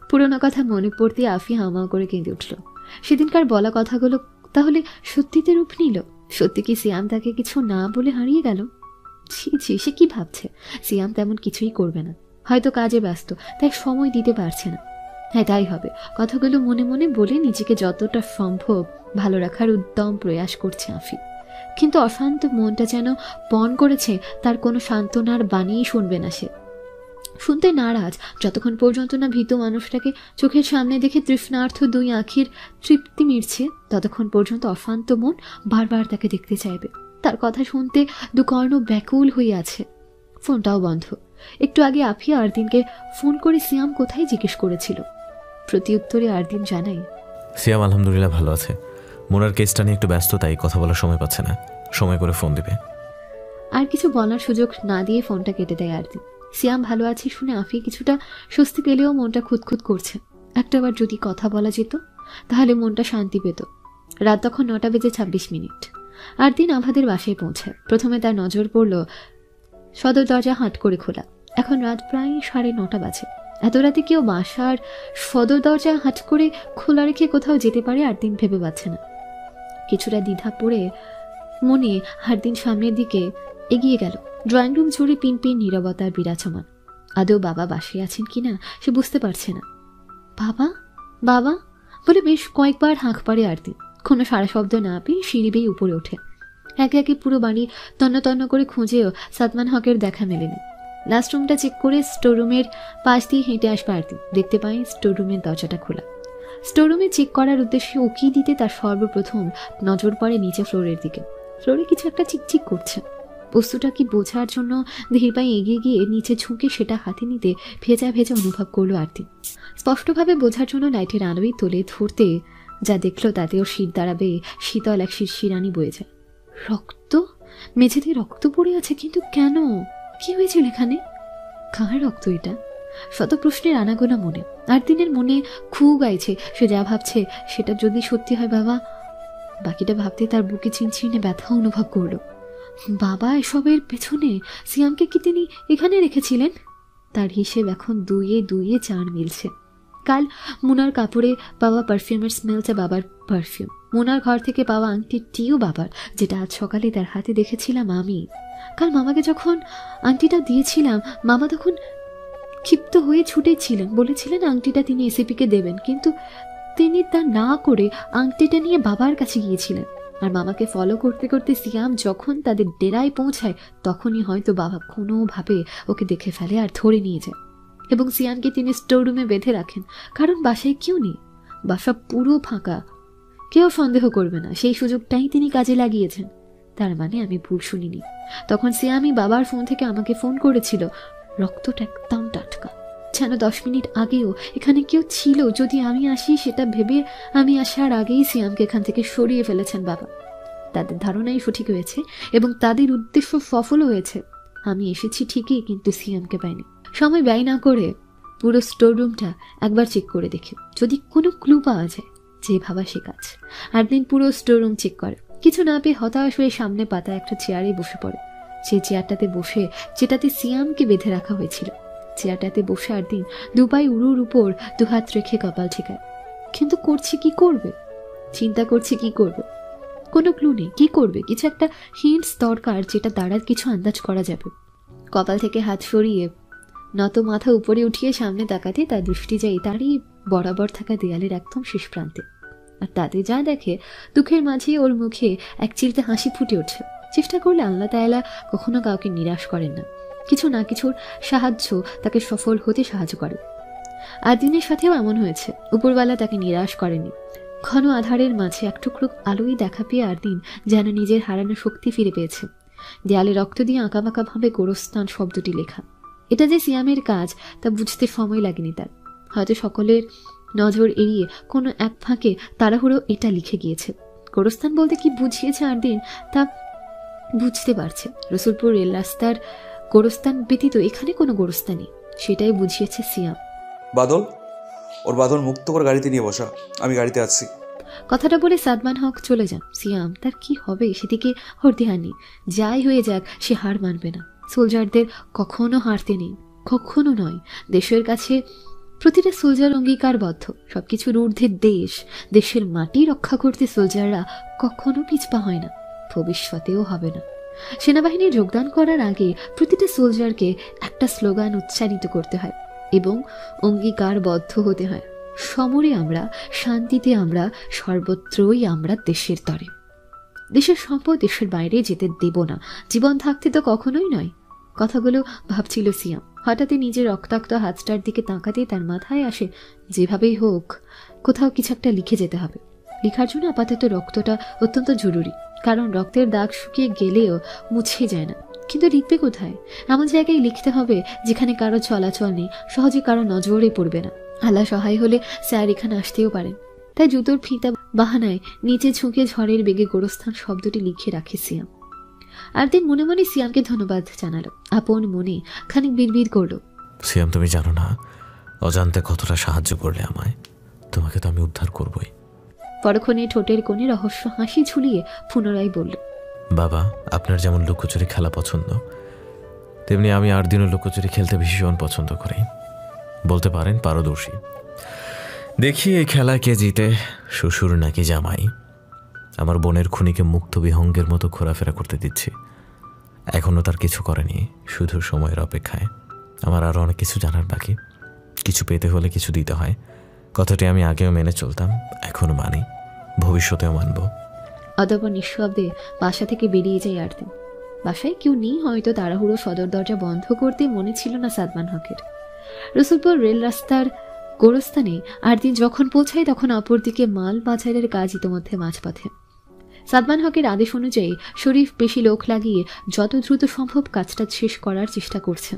পুরোনো কথা মনে পড়তে আফি হামাও করে কেঁদে উঠল। সেদিনকার বলা কথাগুলো তাহলে সত্যিতে রূপ নিল? সত্যি কি সিয়াম তাকে কিছু না বলে হারিয়ে গেল? ছি ছি, সে কি ভাবছে? সিয়াম তেমন কিছুই করবে না, হয়তো কাজে ব্যস্ত, তাই সময় দিতে পারছে না। হ্যাঁ, তাই হবে। কথাগুলো মনে মনে বলে নিজেকে যতটা সম্ভব ভালো রাখার উদ্যম প্রয়াস করছে আফি। কিন্তু অশান্ত মনটা যেন পণ করেছে তার কোনো সান্ত্বনার বাণী শুনবে না সে। শুনতে নারাজ যতক্ষণ পর্যন্ত না ভীত মানুষটাকে চোখের সামনে দেখে তৃষ্ণার্থ দুই আঁখির তৃপ্তি মিটছে, ততক্ষণ পর্যন্ত অশান্ত মন বারবার তাকে দেখতে চাইবে। তার কথা শুনতে দুকর্ণ ব্যাকুল হয়ে আছে। ফোনটাও বন্ধ। একটু আগে আফি আরদিনকে ফোন করে সিয়াম কোথায় জিজ্ঞেস করেছিল। প্রতি উত্তরে আরদিন জানাই, সিয়াম আলহামদুলিল্লাহ ভালো আছে। মোনার কেসটা নিয়ে একটু ব্যস্ত, তাই কথা বলার সময় পাচ্ছে না, সময় করে ফোন দিবে। আর কিছু বলার সুযোগ না দিয়ে ফোনটা কেটে দেয় আরদিন। সিয়াম ভালো আছে শুনে আফি কিছুটা স্বস্তি পেলেও মনটা খুঁতখুত করছে। একটাবার যদি কথা বলা যেত তাহলে মনটা শান্তি পেত। রাত তখন 9:26। আরদিন আভাদের বাসায় পৌঁছায়। প্রথমে তার নজর পড়ল সদর দরজা হাট করে খোলা। এখন রাত প্রায় 9:30 বাজে। এত রাতে কেউ বাসার সদর দরজা হাট করে খোলা রেখে কোথাও যেতে পারে আরদিন ভেবে পাচ্ছে না। কিছুটা দ্বিধা পড়ে মনে আরদিন সামনের দিকে এগিয়ে গেল। ড্রয়িং রুম জুড়ে পিন পিন নীরবতার বিরাজমান। আদৌ বাবা বাসায় আছেন কিনা সে বুঝতে পারছে না। বাবা বাবা বলে বেশ কয়েকবার হাঁক পাড়ে আরদিন। কোনো সারা শব্দ না পেয়ে সিঁড়ি বেয়ে উপরে ওঠে। একে একে পুরো বাড়ি তন্ন তন্ন করে খুঁজেও সাদমান হকের দেখা মেলেনি। লাস্ট রুমটা চেক করে স্টোররুমের পাশ দিয়ে হেঁটে আসবে আরদিন। দেখতে পাই স্টোররুমের দরজাটা খোলা। স্টোররুমে চেক করার উদ্দেশ্যে উকি দিতে তার সর্বপ্রথম নজর পড়ে নিচে ফ্লোরের দিকে। ফ্লোরে কিছু একটা চিকচিক করছে। বস্তুটা কি বোঝার জন্য ধীর পায়ে এগিয়ে গিয়ে নিচে ঝুঁকে সেটা হাতে নিতে ভেজা ভেজা অনুভব করলো আরদিন। স্পষ্টভাবে বোঝার জন্য লাইটের আলোই তোলে ধরতে যা দেখলো তাতেও শীত দাঁড়াবে শীতল এক শিরশিরানি বয়ে যায়। রক্ত, মেঝেতে রক্ত পড়ে আছে, কিন্তু কেন? কি হয়েছিল এখানে? কার রক্ত এটা? শত প্রশ্নের আনাগোনা মনে। আরদিনের মনে খুব গাইছে সে যা ভাবছে সেটা যদি সত্যি হয় বাবা। বাকিটা ভাবতে তার বুকে চিনচিনে ব্যথা অনুভব করলো। বাবা এসবের পেছনে সিয়ামকে কি তিনি এখানে রেখেছিলেন? তার হিসেব এখন দুইয়ে দুইয়ে 4 মিলছে। কাল মোনার কাপড়ে পাওয়া পারফিউমের স্মেলটা বাবার পারফিউম। মোনার ঘর থেকে পাওয়া আংটিটিও বাবার, যেটা আজ সকালে তার হাতে দেখেছিলাম আমি। কাল মামাকে যখন আংটিটা দিয়েছিলাম মামা তখন ক্ষিপ্ত হয়ে ছুটেছিলেন, বলেছিলেন আংটিটা তিনি এসিপিকে দেবেন, কিন্তু তিনি তা না করে আংটিটা নিয়ে বাবার কাছে গিয়েছিলেন। আর মামাকে ফলো করতে করতে সিয়াম যখন তাদের ডেরায় পৌঁছায় তখনই হয়তো বাবা কোনোভাবে ওকে দেখে ফেলে আর ধরে নিয়ে যায়। এবং সিয়ামকে তিনি স্টোররুমে বেঁধে রাখেন, কারণ বাসায় কেউ নেই, বাসা পুরো ফাঁকা, কেউ সন্দেহ করবে না। সেই সুযোগটাই তিনি কাজে লাগিয়েছেন। তার মানে আমি ভুল শুনিনি। তখন সিয়ামই বাবার ফোন থেকে আমাকে ফোন করেছিল। রক্তটা একদম টাটকা, যেন 10 মিনিট আগেও এখানে কেউ ছিল যদি আমি আসি সেটা ভেবে আমি আসার আগেই সিয়ামকে এখান থেকে সরিয়ে ফেলেছেন বাবা। তাদের ধারণাই সঠিক হয়েছে এবং তাদের উদ্দেশ্য সফলও হয়েছে। আমি এসেছি ঠিকই, কিন্তু সিয়ামকে পাইনি। সময় ব্যয় না করে পুরো স্টোররুমটা একবার চেক করে দেখি যদি কোনো ক্লু পাওয়া যায়। যে ভাবা সে কাজ। আরদিন পুরো স্টোররুম চেক করে। কিছু না পেয়ে হতাশ হয়ে সামনে পাতা একটা চেয়ারে বসে পড়ে। সেই চেয়ারটাতে বসে, যেটাতে সিয়ামকে বেঁধে রাখা হয়েছিল, চেয়ারটাতে বসে আরদিন দুপাই উড়ুর উপর দুহাত রেখে কপাল ঠেকায়। কিন্তু করছে কি করবে, চিন্তা করছে কি করবে। কোনো ক্লু নেই, কি করবে? কিছু একটা হিন্টস দরকার যেটা দ্বারা কিছু আন্দাজ করা যাবে। কপাল থেকে হাত সরিয়ে নত মাথা উপরে উঠিয়ে সামনে তাকাতে তার দৃষ্টি যায় তারই বরাবর থাকা দেয়ালের একদম শেষ প্রান্তে। আর তাতে যা দেখে দুঃখের মাঝে ওর মুখে এক চিলতে হাসি ফুটে ওঠে। চেষ্টা করলে আল্লাহ তাআলা কখনো কাউকে নিরাশ করেন না। কিছু না কিছুর সাহায্য তাকে সফল হতে সাহায্য করে। আরদিনের সাথেও এমন হয়েছে। উপরওয়ালা তাকে নিরাশ করেনি। ঘন আধারের মাঝে এক টুকরো আলোই দেখা পেয়ে আরদিন যেন নিজের হারানো শক্তি ফিরে পেয়েছে। দেয়ালে রক্ত দিয়ে আঁকাবাঁকা ভাবে গোরস্থান শব্দটি লেখা। এটা যে সিয়ামের কাজ তা বুঝতে সময় লাগেনি তার। হয়তো সকলের নজর এড়িয়ে কোনো এক ফাঁকে তাড়াহুড়ো এটা লিখে গিয়েছে। গোরস্থান বলতে কি বুঝিয়েছে আরদিন তা বুঝতে পারছে। রসুলপুর রেল রাস্তার গোরস্থান ব্যতীত এখানে কোনো গোরস্থান নেই, সেটাই বুঝিয়েছে সিয়াম। বাদল, ওর বাদল মুক্ত করে গাড়িতে নিয়ে বসা, আমি গাড়িতে আসছি। কথাটা বলে সাদমান হক চলে যান। সিয়াম তার কি হবে সেদিকে ওর ধ্যান নেই। যাই হয়ে যাক সে হার মানবে না। সোলজারদের কখনো হারতে নেই, কখনো নয়। দেশের কাছে প্রতিটা সোলজার অঙ্গীকারবদ্ধ, সবকিছুর ঊর্ধ্বে দেশ, দেশের মাটি রক্ষা করতে সোলজাররা কখনো পিছপা হয় না, ভবিষ্যতেও হবে না। সেনাবাহিনী যোগদান করার আগে প্রতিটা সোলজারকে একটা স্লোগান উচ্চারিত করতে হয় এবং অঙ্গীকারবদ্ধ হতে হয়, সমরে আমরা, শান্তিতে আমরা, সর্বত্রই আমরা দেশের তরে। দেশের সম্পদ দেশের বাইরে যেতে দেব না, জীবন থাকতে তো কখনোই নয়। কথাগুলো ভাবছিল সিয়াম। হঠাৎই নিজের রক্তাক্ত হাতটার দিকে তাকাতে তার মাথায় আসে, যেভাবেই হোক কোথাও কিছু একটা লিখে যেতে হবে। লেখার জন্য আপাতত রক্তটা অত্যন্ত জরুরি, কারণ রক্তের দাগ শুকিয়ে গেলেও মুছে যায় না। কিন্তু লিখবে কোথায়? এমন জায়গায় লিখতে হবে যেখানে কারো চলাচল নেই, সহজে কারো নজরে পড়বে না। আল্লাহ সহায় হলে স্যার এখানে আসতেও পারেন। তাই জুতোর ফিতা বাহানায় নিচে ঝুঁকে ঝড়ের বেগে গোরস্থান শব্দটি লিখে রাখে সিয়াম। আর দিন মনে মনে সিয়ামকে ধন্যবাদ জানালো, আপন মনে খানিক বিড়বিড় করলো, সিয়াম তুমি জানো না অজান্তে কতটা সাহায্য করলে আমায়, তোমাকে তো আমি উদ্ধার করবই। পরক্ষণে ঠোঁটের কোণে রহস্য হাসি ঝুলিয়ে পুনরায় বলল, বাবা আপনার যেমন লুকোচুরি খেলা পছন্দ, তেমনি আমি 8 দিনও লুকোচুরি খেলতে ভীষণ পছন্দ করি, বলতে পারেন পারদর্শী। দেখি এই খেলা কে জিতে, শ্বশুর নাকি জামাই। আমার বোনের খুনিকে মুক্ত বিহঙ্গের মতো ঘোরাফেরা করতে দিচ্ছি। এখনও তার কিছু করেনি, শুধু সময়ের অপেক্ষায়। আমার আরও অনেক কিছু জানার বাকি। কিছু পেতে হলে কিছু দিতে হয়, কথাটি আমি আগেও মেনে চলতাম, এখনও মানি, ভবিষ্যতেও মানব। অতঃপর নিঃশব্দে বাসা থেকে বেরিয়ে যায় আরদিন। বাসায় কেউ নেই, হয়তো তাড়াহুড়ো সদর দরজা বন্ধ করতে মনে ছিল না সাদমান হকের। রসুলপুর রেল রাস্তার গোরস্থানে আরদিন যখন পৌঁছায় তখন অপরদিকে মাল বাজারের কাজ ইতোমধ্যে মাঝপথে। সাদমান হকের আদেশ অনুযায়ী শরীফ বেশি লোক লাগিয়ে যত দ্রুত সম্ভব কাজটা শেষ করার চেষ্টা করছে।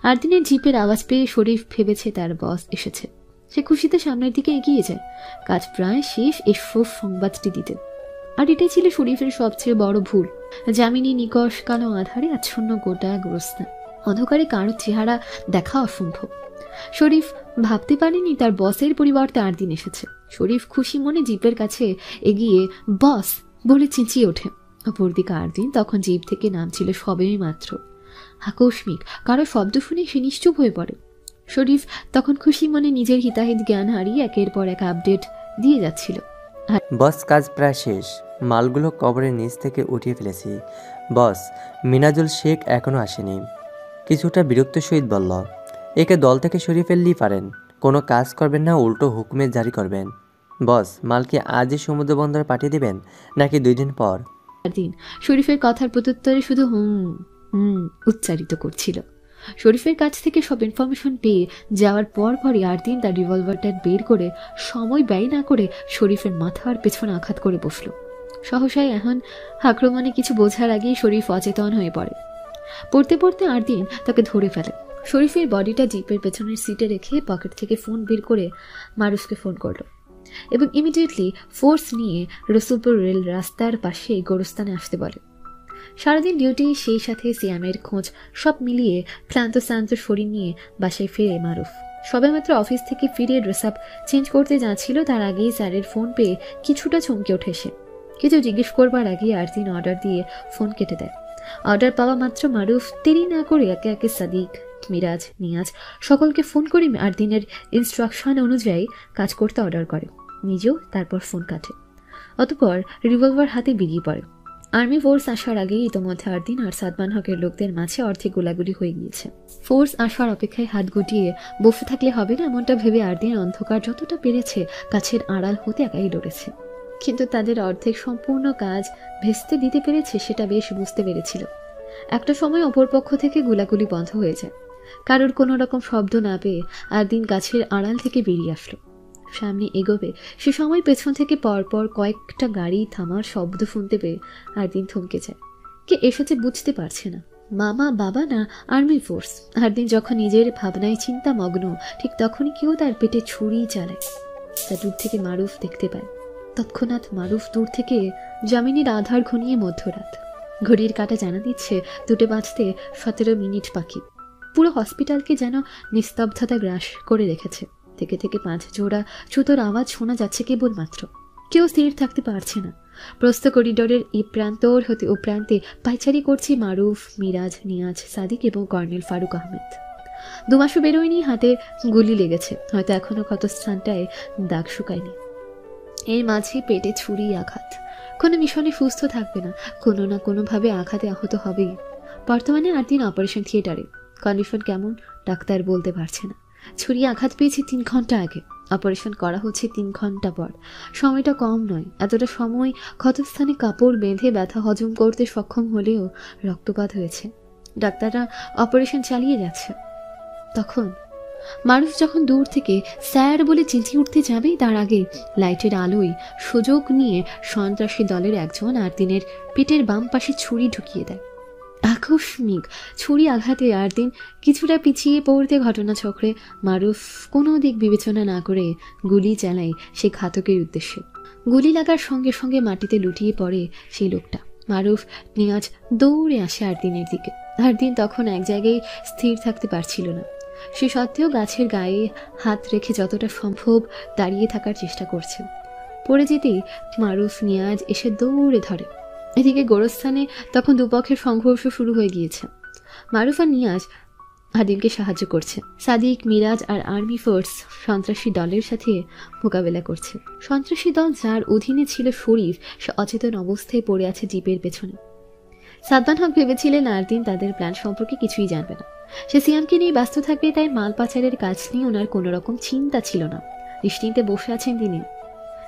আরদিনের জিপের আওয়াজ পেয়ে শরীফ ভেবেছে তার বস এসেছে। সে খুশিতে সামনের দিকে এগিয়ে যায়, কাজ প্রায় শেষ এই সংবাদটি দিতে। আর এটাই ছিল শরীফের সবচেয়ে বড় ভুল। জামিনী নিকশ কালো আধারে আচ্ছন্ন গোটা গোরস্থান, অন্ধকারে কারো চেহারা দেখা অসম্ভব। শরীফ ভাবতে পারেনি তার বসের পরিবর্তে আরদিন এসেছে। শরীফ খুশি মনে জিপের কাছে এগিয়ে বস বলে চেঁচিয়ে ওঠে। অপরদিকে আরদিন তখন জিপ থেকে নামছিল সবেই মাত্র। আকস্মিক কারো শব্দ শুনে সে নিশ্চুপ হয়ে পড়ে। শরীফ তখন খুশি মনে নিজের হিতাহিত জ্ঞান হারিয়ে একের পর এক আপডেট দিয়ে যাচ্ছিল। বস কাজ প্রায় শেষ, মালগুলো কবরের নিচ থেকে উঠিয়ে ফেলেছি। বস মিনাজুল শেখ এখনও আসেনি। কিছুটা বিরক্ত সহিত বলল, একে দল থেকে সরিয়ে ফেললেই পারেন, কোনো কাজ করবেন না, উল্টো হুকুমে জারি করবেন। বস মাল কি আজই সমুদ্র বন্দরে পাঠিয়ে দেবেন নাকি 2 দিন পর? দিন শরীফের কথার প্রত্যুত্তরে শুধু উচ্চারিত করছিল। শরীফের কাছ থেকে সব ইনফরমেশন পেয়ে যাওয়ার পরই আরদিন তার রিভলভারটা বের করে সময় ব্যয় না করে শরীফের মাথার পেছনে আঘাত করে বসল। সহসায় এখন আক্রমণে কিছু বোঝার আগেই শরীফ অচেতন হয়ে পড়ে। পড়তে পড়তে আরদিন তাকে ধরে ফেলে। শরীফের বডিটা জিপের পেছনের সিটে রেখে পকেট থেকে ফোন বের করে মারুফকে ফোন করলো এবং ইমিডিয়েটলি ফোর্স নিয়ে রসুলপুর রেল রাস্তার পাশে গোরস্থানে আসতে বলে। সারাদিন ডিউটি, সেই সাথে সিয়ামের খোঁজ, সব মিলিয়ে ক্লান্ত শান্ত শরীর নিয়ে বাসায় ফিরে মারুফ। সবেমাত্র অফিস থেকে ফিরে ড্রেস আপ চেঞ্জ করতে যাচ্ছিল, তার আগেই স্যারের ফোন পেয়ে কিছুটা চমকে ওঠে সে। কিছু জিজ্ঞেস করবার আগেই আরদিন অর্ডার দিয়ে ফোন কেটে দেয়। অর্ডার পাওয়া মাত্র মারুফ দেরি না করে একে একে সাদিক, মিরাজ, নিয়াজ সকলকে ফোন করে আরদিনের ইনস্ট্রাকশন অনুযায়ী কাজ করতে অর্ডার করে, নিজেও তারপর ফোন কাটে। অতঃপর রিভলভার হাতে বেরিয়ে পড়ে। আর্মি ফোর্স আসার আগেই ইতোমধ্যে আরদিন আর সাদমান হকের লোকদের মাঝে অর্ধেক গোলাগুলি হয়ে গিয়েছে। ফোর্স আসার অপেক্ষায় হাত গুটিয়ে বসে থাকলে হবে না এমনটা ভেবে আরদিন অন্ধকার যতটা পেরেছে কাছের আড়াল হতে একাই লড়েছে। কিন্তু তাদের অর্ধেক সম্পূর্ণ কাজ ভেস্তে দিতে পেরেছে সেটা বেশ বুঝতে পেরেছিল। একটা সময় অপরপক্ষ থেকে গোলাগুলি বন্ধ হয়ে যায়। কারোর কোনো রকম শব্দ না পেয়ে আরদিন গাছের আড়াল থেকে বেরিয়ে আসলো। সামনে এগোবে সে সময় পেছন থেকে পরপর কয়েকটা গাড়ি থামার শব্দ শুনতে পেয়ে আরদিন থমকে যায়। কে এসেছে বুঝতে পারছে না, মামা, বাবা না আর্মি ফোর্স। আরদিন যখন নিজের ভাবনায় চিন্তা মগ্ন, ঠিক তখনই কেউ তার পেটে ছুরি চালায়। তা দূর থেকে মারুফ দেখতে পায়। তৎক্ষণাৎ মারুফ দূর থেকে জামিনীর আধার ঘনিয়ে মধ্যরাত। ঘড়ির কাঁটা জানা দিচ্ছে 2:17 বাকি। পুরো হসপিটালকে যেন নিস্তব্ধতা গ্রাস করে রেখেছে। থেকে থেকে 5 জোড়া জুতোর আওয়াজ শোনা যাচ্ছে কেবলমাত্র। কেউ স্থির থাকতে পারছে না। প্রস্থ করিডোরের এই প্রান্তর হতে ও প্রান্তে পাইচারি করছে মারুফ, মিরাজ, নিয়াজ, সাদিক এবং কর্নেল ফারুক আহমেদ। 2 মাসও বেরোয়নি, হাতে গুলি লেগেছে, হয়তো এখনো ক্ষতস্থানটায় দাগ শুকায়নি। এর মাঝে পেটে ছুরি আঘাত। কোনো মিশনে সুস্থ থাকবে না, কোনো না কোনোভাবে আঘাতে আহত হবেই। বর্তমানে 8 দিন অপারেশন থিয়েটারে। কন্ডিশন কেমন ডাক্তার বলতে পারছে না। ছুরি আঘাত পেয়েছে 3 ঘন্টা আগে, অপারেশন করা হচ্ছে 3 ঘন্টা পর। সময়টা কম নয়। এতটা সময় ক্ষতস্থানে কাপড় বেঁধে ব্যথা হজম করতে সক্ষম হলেও রক্তপাত হয়েছে। ডাক্তাররা অপারেশন চালিয়ে যাচ্ছে। তখন মানুষ যখন দূর থেকে স্যার বলে চেঁচিয়ে উঠতে যাবে, তার আগে লাইটের আলোয় সুযোগ নিয়ে সন্ত্রাসী দলের একজন 8 দিনের পেটের বাম পাশে ছুরি ঢুকিয়ে দেয়। আকস্মিক ছুরি আঘাতে 8 দিন কিছুটা পিছিয়ে পড়তে ঘটনাচক্রে মারুফ কোনো দিক বিবেচনা না করে গুলি চালায় সে ঘাতকের উদ্দেশ্যে। গুলি লাগার সঙ্গে সঙ্গে মাটিতে লুটিয়ে পড়ে সেই লোকটা। মারুফ নিয়াজ দৌড়ে আসে 8 দিনের দিকে। 8 দিন তখন এক জায়গায় স্থির থাকতে পারছিল না। সে সত্ত্বেও গাছের গায়ে হাত রেখে যতটা সম্ভব দাঁড়িয়ে থাকার চেষ্টা করছে। পড়ে যেতেই মারুফ নিয়াজ এসে দৌড়ে ধরে। এদিকে গোরস্থানে তখন দুপক্ষের সংঘর্ষ শুরু হয়ে গিয়েছে। মারুফ আর নিয়াজ আদিমকে সাহায্য করছে। সাদিক, মিরাজ আর আর্মি ফোর্স সন্ত্রাসী দলের সাথে মোকাবেলা করছে। সন্ত্রাসী দল যার অধীনে ছিল শরীফ, সে অচেতন অবস্থায় পড়ে আছে জিপের পেছনে। সাদমান হক ভেবেছিলেন 8 দিন তাদের প্ল্যান সম্পর্কে কিছুই জানবে না। সে সিয়ামকে নিয়ে ব্যস্ত থাকবে, তাই মাল পাচারের কাজ নিয়ে ওনার কোনো রকম চিন্তা ছিল না। নিশ্চিন্তে বসে আছেন তিনি।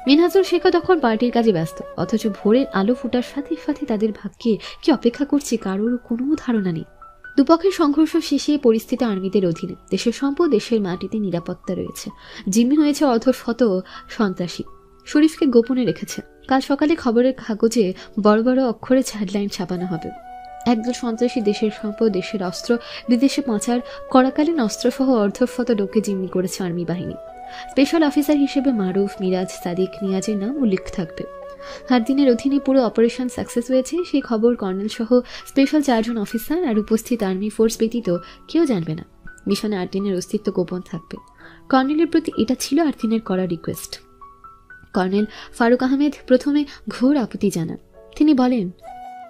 মিনহাজুল শেখা তখন পার্টির কাজে ব্যস্ত, অথচ ভোরের আলো ফোটার সাথে সাথে তাদের ভাগ্যে কি অপেক্ষা করছে কারোর কোনো ধারণা নেই। দুপক্ষের সংঘর্ষ শেষে পরিস্থিতি আর্মিদের অধীনে। দেশের সম্পদ, দেশের মাটিতে নিরাপত্তা রয়েছে। জিম্মি হয়েছে অর্ধশত সন্ত্রাসী। শরীফকে গোপনে রেখেছে। কাল সকালে খবরের কাগজে বড় বড় অক্ষরে হেডলাইন ছাপানো হবে। একদল সন্ত্রাসী দেশের সম্পদ, দেশের অস্ত্র বিদেশে পাচার করাকালীন অস্ত্রসহ অর্ধশত লোককে জিম্মি করেছে আর্মি বাহিনী। স্পেশাল অফিসার হিসেবে মারুফ, মিরাজ, সাদিক, নিয়াজের নাম উল্লেখ থাকবে। 8 দিনের অধীনে পুরো অপারেশন সাকসেস হয়েছে সেই খবর কর্নেল সহ স্পেশাল 4 জন অফিসার আর উপস্থিত আর্মি ফোর্স ব্যতীত কেউ জানবে না। মিশনে 8 দিনের অস্তিত্ব গোপন থাকবে। কর্নেলের প্রতি এটা ছিল 8 দিনের করা রিকোয়েস্ট। কর্নেল ফারুক আহমেদ প্রথমে ঘোর আপত্তি জানান। তিনি বলেন,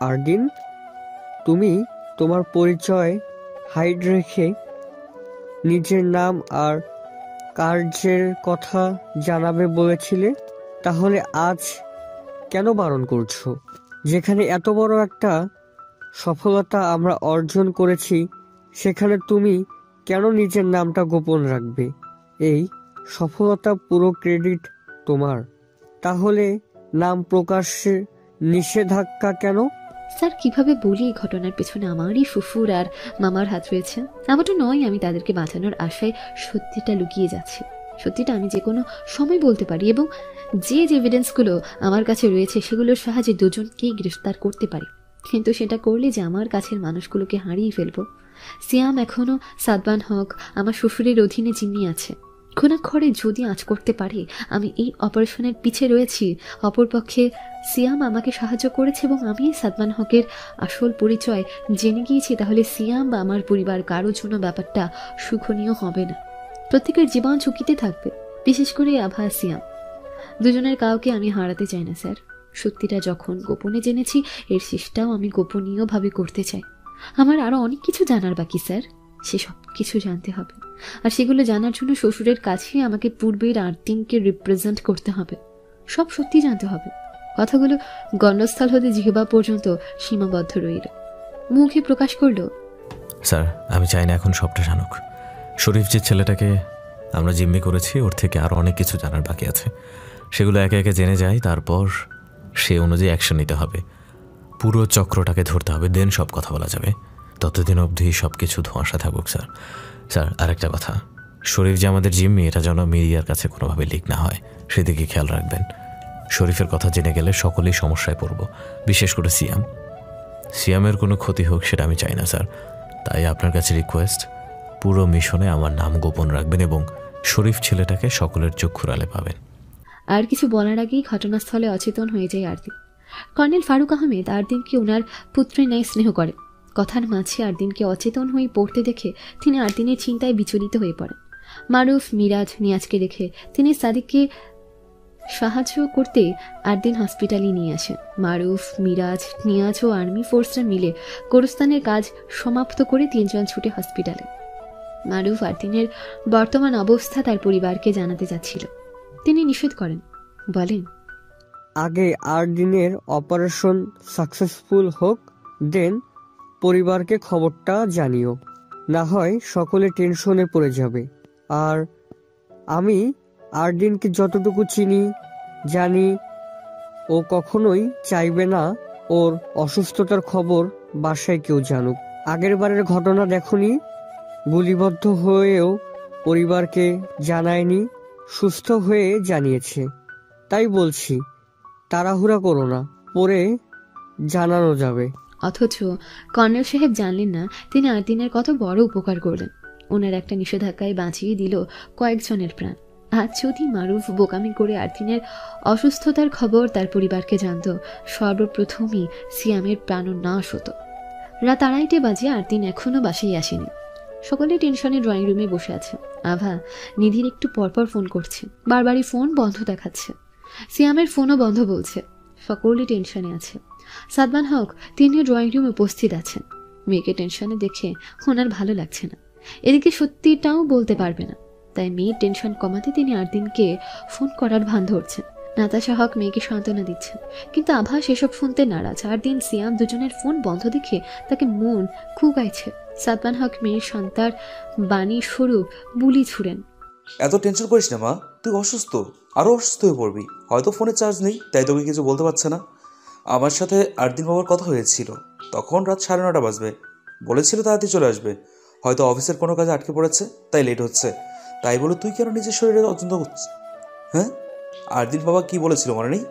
8 দিন তুমি তোমার পরিচয় হাইড রেখে নিজের নাম আর কার্যের কথা জানাবে বলেছিলে, তাহলে আজ কেন বারণ করছো? যেখানে এত বড় একটা সফলতা আমরা অর্জন করেছি, সেখানে তুমি কেন নিজের নামটা গোপন রাখবে? এই সফলতা পুরো ক্রেডিট তোমার, তাহলে নাম প্রকাশে নিষেধাজ্ঞা কেন? স্যার কিভাবে বলি এই ঘটনার পেছনে আমারই শ্বশুর আর মামার হাত রয়েছে? এমনটা নয় আমি তাদেরকে বাঁচানোর আশায় সত্যিটা লুকিয়ে যাচ্ছি। সত্যিটা আমি যে কোনো সময় বলতে পারি এবং যে এভিডেন্সগুলো আমার কাছে রয়েছে সেগুলোর সাহায্যে দুজনকেই গ্রেফতার করতে পারি। কিন্তু সেটা করলে যে আমার কাছের মানুষগুলোকে হারিয়ে ফেলবো। সিয়াম এখনও সাদমান হক আমার শ্বশুরের অধীনে জিম্মি আছে। খুনাক্ষরে যদি আঁচ করতে পারে আমি এই অপারেশনের পিছে রয়েছি, অপরপক্ষে সিয়াম আমাকে সাহায্য করেছে এবং আমি সাদমান হকের আসল পরিচয় জেনে গিয়েছি, তাহলে সিয়াম বা আমার পরিবার কারোর জন্য ব্যাপারটা সুখনীয় হবে না। প্রত্যেকের জীবন ঝুঁকিতে থাকবে, বিশেষ করে আভা সিয়াম। দুজনের কাউকে আমি হারাতে চাই না স্যার। সত্যিটা যখন গোপনে জেনেছি, এর শেষটাও আমি গোপনীয়ভাবে করতে চাই। আমার আরো অনেক কিছু জানার বাকি স্যার, সেসব কিছু জানতে হবে। আর সেগুলো জানার জন্য শ্বশুরের কাছে আমাকে পূর্বের 8 দিনকে রিপ্রেজেন্ট করতে হবে। সব সত্যি জানতে হবে। কথাগুলো গণ্ডস্থল হতে জিহ্বা পর্যন্ত সীমাবদ্ধ রইল। মুখে প্রকাশ করল, স্যার আমি চাই না এখন সবটা জানুক। শরীফ যে ছেলেটাকে আমরা জিম্মি করেছি, ওর থেকে আরও অনেক কিছু জানার বাকি আছে। সেগুলো একে একে জেনে যাই, তারপর সে অনুযায়ী অ্যাকশন নিতে হবে। পুরো চক্রটাকে ধরতে হবে, দেন সব কথা বলা যাবে। ততদিন অবধি সব কিছু ধোঁয়াশা থাকুক স্যার। স্যার আরেকটা কথা, শরীফ যে আমাদের জিম্মি এটা যেন মিডিয়ার কাছে কোনোভাবে লিক না হয়, সেদিকে খেয়াল রাখবেন। শরীফের কথা জেনে গেলে সকলেই সমস্যায় পড়ব, বিশেষ করে সিয়ামের কোনো ক্ষতি হোক সেটা আমি চাই না স্যার। তাই আপনার কাছে রিকোয়েস্ট, পুরো মিশনে আমার নাম গোপন রাখবেন এবং শরীফ ছেলেটাকে সকলের চক্ষুরালে পাবেন। আর কিছু বলার আগেই ঘটনাস্থলে অচেতন হয়ে যায় আরদিন। কর্নেল ফারুক আহমেদ আরদিনকে ওনার পুত্রের ন্যায় স্নেহ করে। কথার মাঝে আরদিনকে অচেতন হয়ে পড়তে দেখে তিনি আরদিনের চিন্তায় বিচলিত হয়ে পড়েন। মারুফ, মিরাজ, নিয়াজকে রেখে তিনি সাদিককে সাহায্য করতে আরদিন হসপিটালে নিয়ে আসেন। মারুফ, মিরাজ, নিয়াজ ও আর্মি ফোর্সরা মিলে গোরস্তানের কাজ সমাপ্ত করে 3 জন ছুটে হসপিটালে। মারুফ আরদিনের বর্তমান অবস্থা তার পরিবারকে জানাতে যাচ্ছিল। তিনি নিষেধ করেন, বলেন, আগে আরদিনের অপারেশন সাকসেসফুল হোক, দেন পরিবারকে খবরটা জানিও, না হয় সকলে টেনশনে পড়ে যাবে। আর আমি আরদিনকে যতটুকু চিনি জানি, ও কখনোই চাইবে না ওর অসুস্থতার খবর বাসায় কেউ জানুক। আগের বারের ঘটনা দেখনি, গুলিবদ্ধ হয়েও পরিবারকে জানায়নি, সুস্থ হয়ে জানিয়েছে। তাই বলছি, তাড়াহুড়া করো না, পরে জানানো যাবে। অথচ কর্নেল সাহেব জানলেন না তিনি আরদিনের কত বড় উপকার করলেন। ওনার একটা নিষেধাজ্ঞায় বাঁচিয়ে দিল কয়েকজনের প্রাণ। আজ যদি মারুফ বোকামি করে আরদিনের অসুস্থতার খবর তার পরিবারকে জানত, সর্বপ্রথমই সিয়ামের প্রাণনাশ হতো। রাত 2:30 বাজে আরদিন এখনো বাসায় আসেনি। সকলে টেনশনে ড্রয়িং রুমে বসে আছে। আভা নিধির একটু পরপর ফোন করছে, বারবারই ফোন বন্ধ দেখাচ্ছে। সিয়ামের ফোনও বন্ধ বলছে। সকলে টেনশনে আছে। সাদমান হক তিনি ড্রয়িং রুমে উপস্থিত আছেন। মেয়েকে টেনশনে দেখে ওনার ভালো লাগছে না, এদিকে সত্যিটাও বলতে পারবে না। তাই মেয়ের টেনশন কমাতে তিনি আরদিনকে ফোন করার ভান ধরছেন। নাতাশা হক মেয়েকে সান্ত্বনা দিচ্ছেন, কিন্তু আভা সেসব শুনতে নারাজ। আরদিন সিয়াম দুজনের ফোন বন্ধ দেখে তাকে মন কুকাইছে। সাদমান হক মেয়ের সন্তার বাণী স্বরূপ বুলি ছুড়েন, এত টেনশন করিস না মা, তুই অসুস্থ, আরও অসুস্থ হয়ে পড়বি। হয়তো ফোনে চার্জ নেই, তাই তোকে কিছু বলতে পারছে না। আমার সাথে আরদিন বাবার কথা হয়েছিল, তখন রাত 9:30 বাজবে। বলেছিল তাড়াতাড়ি চলে আসবে, হয়তো অফিসের কোনো কাজে আটকে পড়েছে, তাই লেট হচ্ছে। তাই বলে তুই কেন নিজের শরীরে অত্যন্ত করছিস? হ্যাঁ, আরদিন বাবা কি বলেছিল মনে নেই?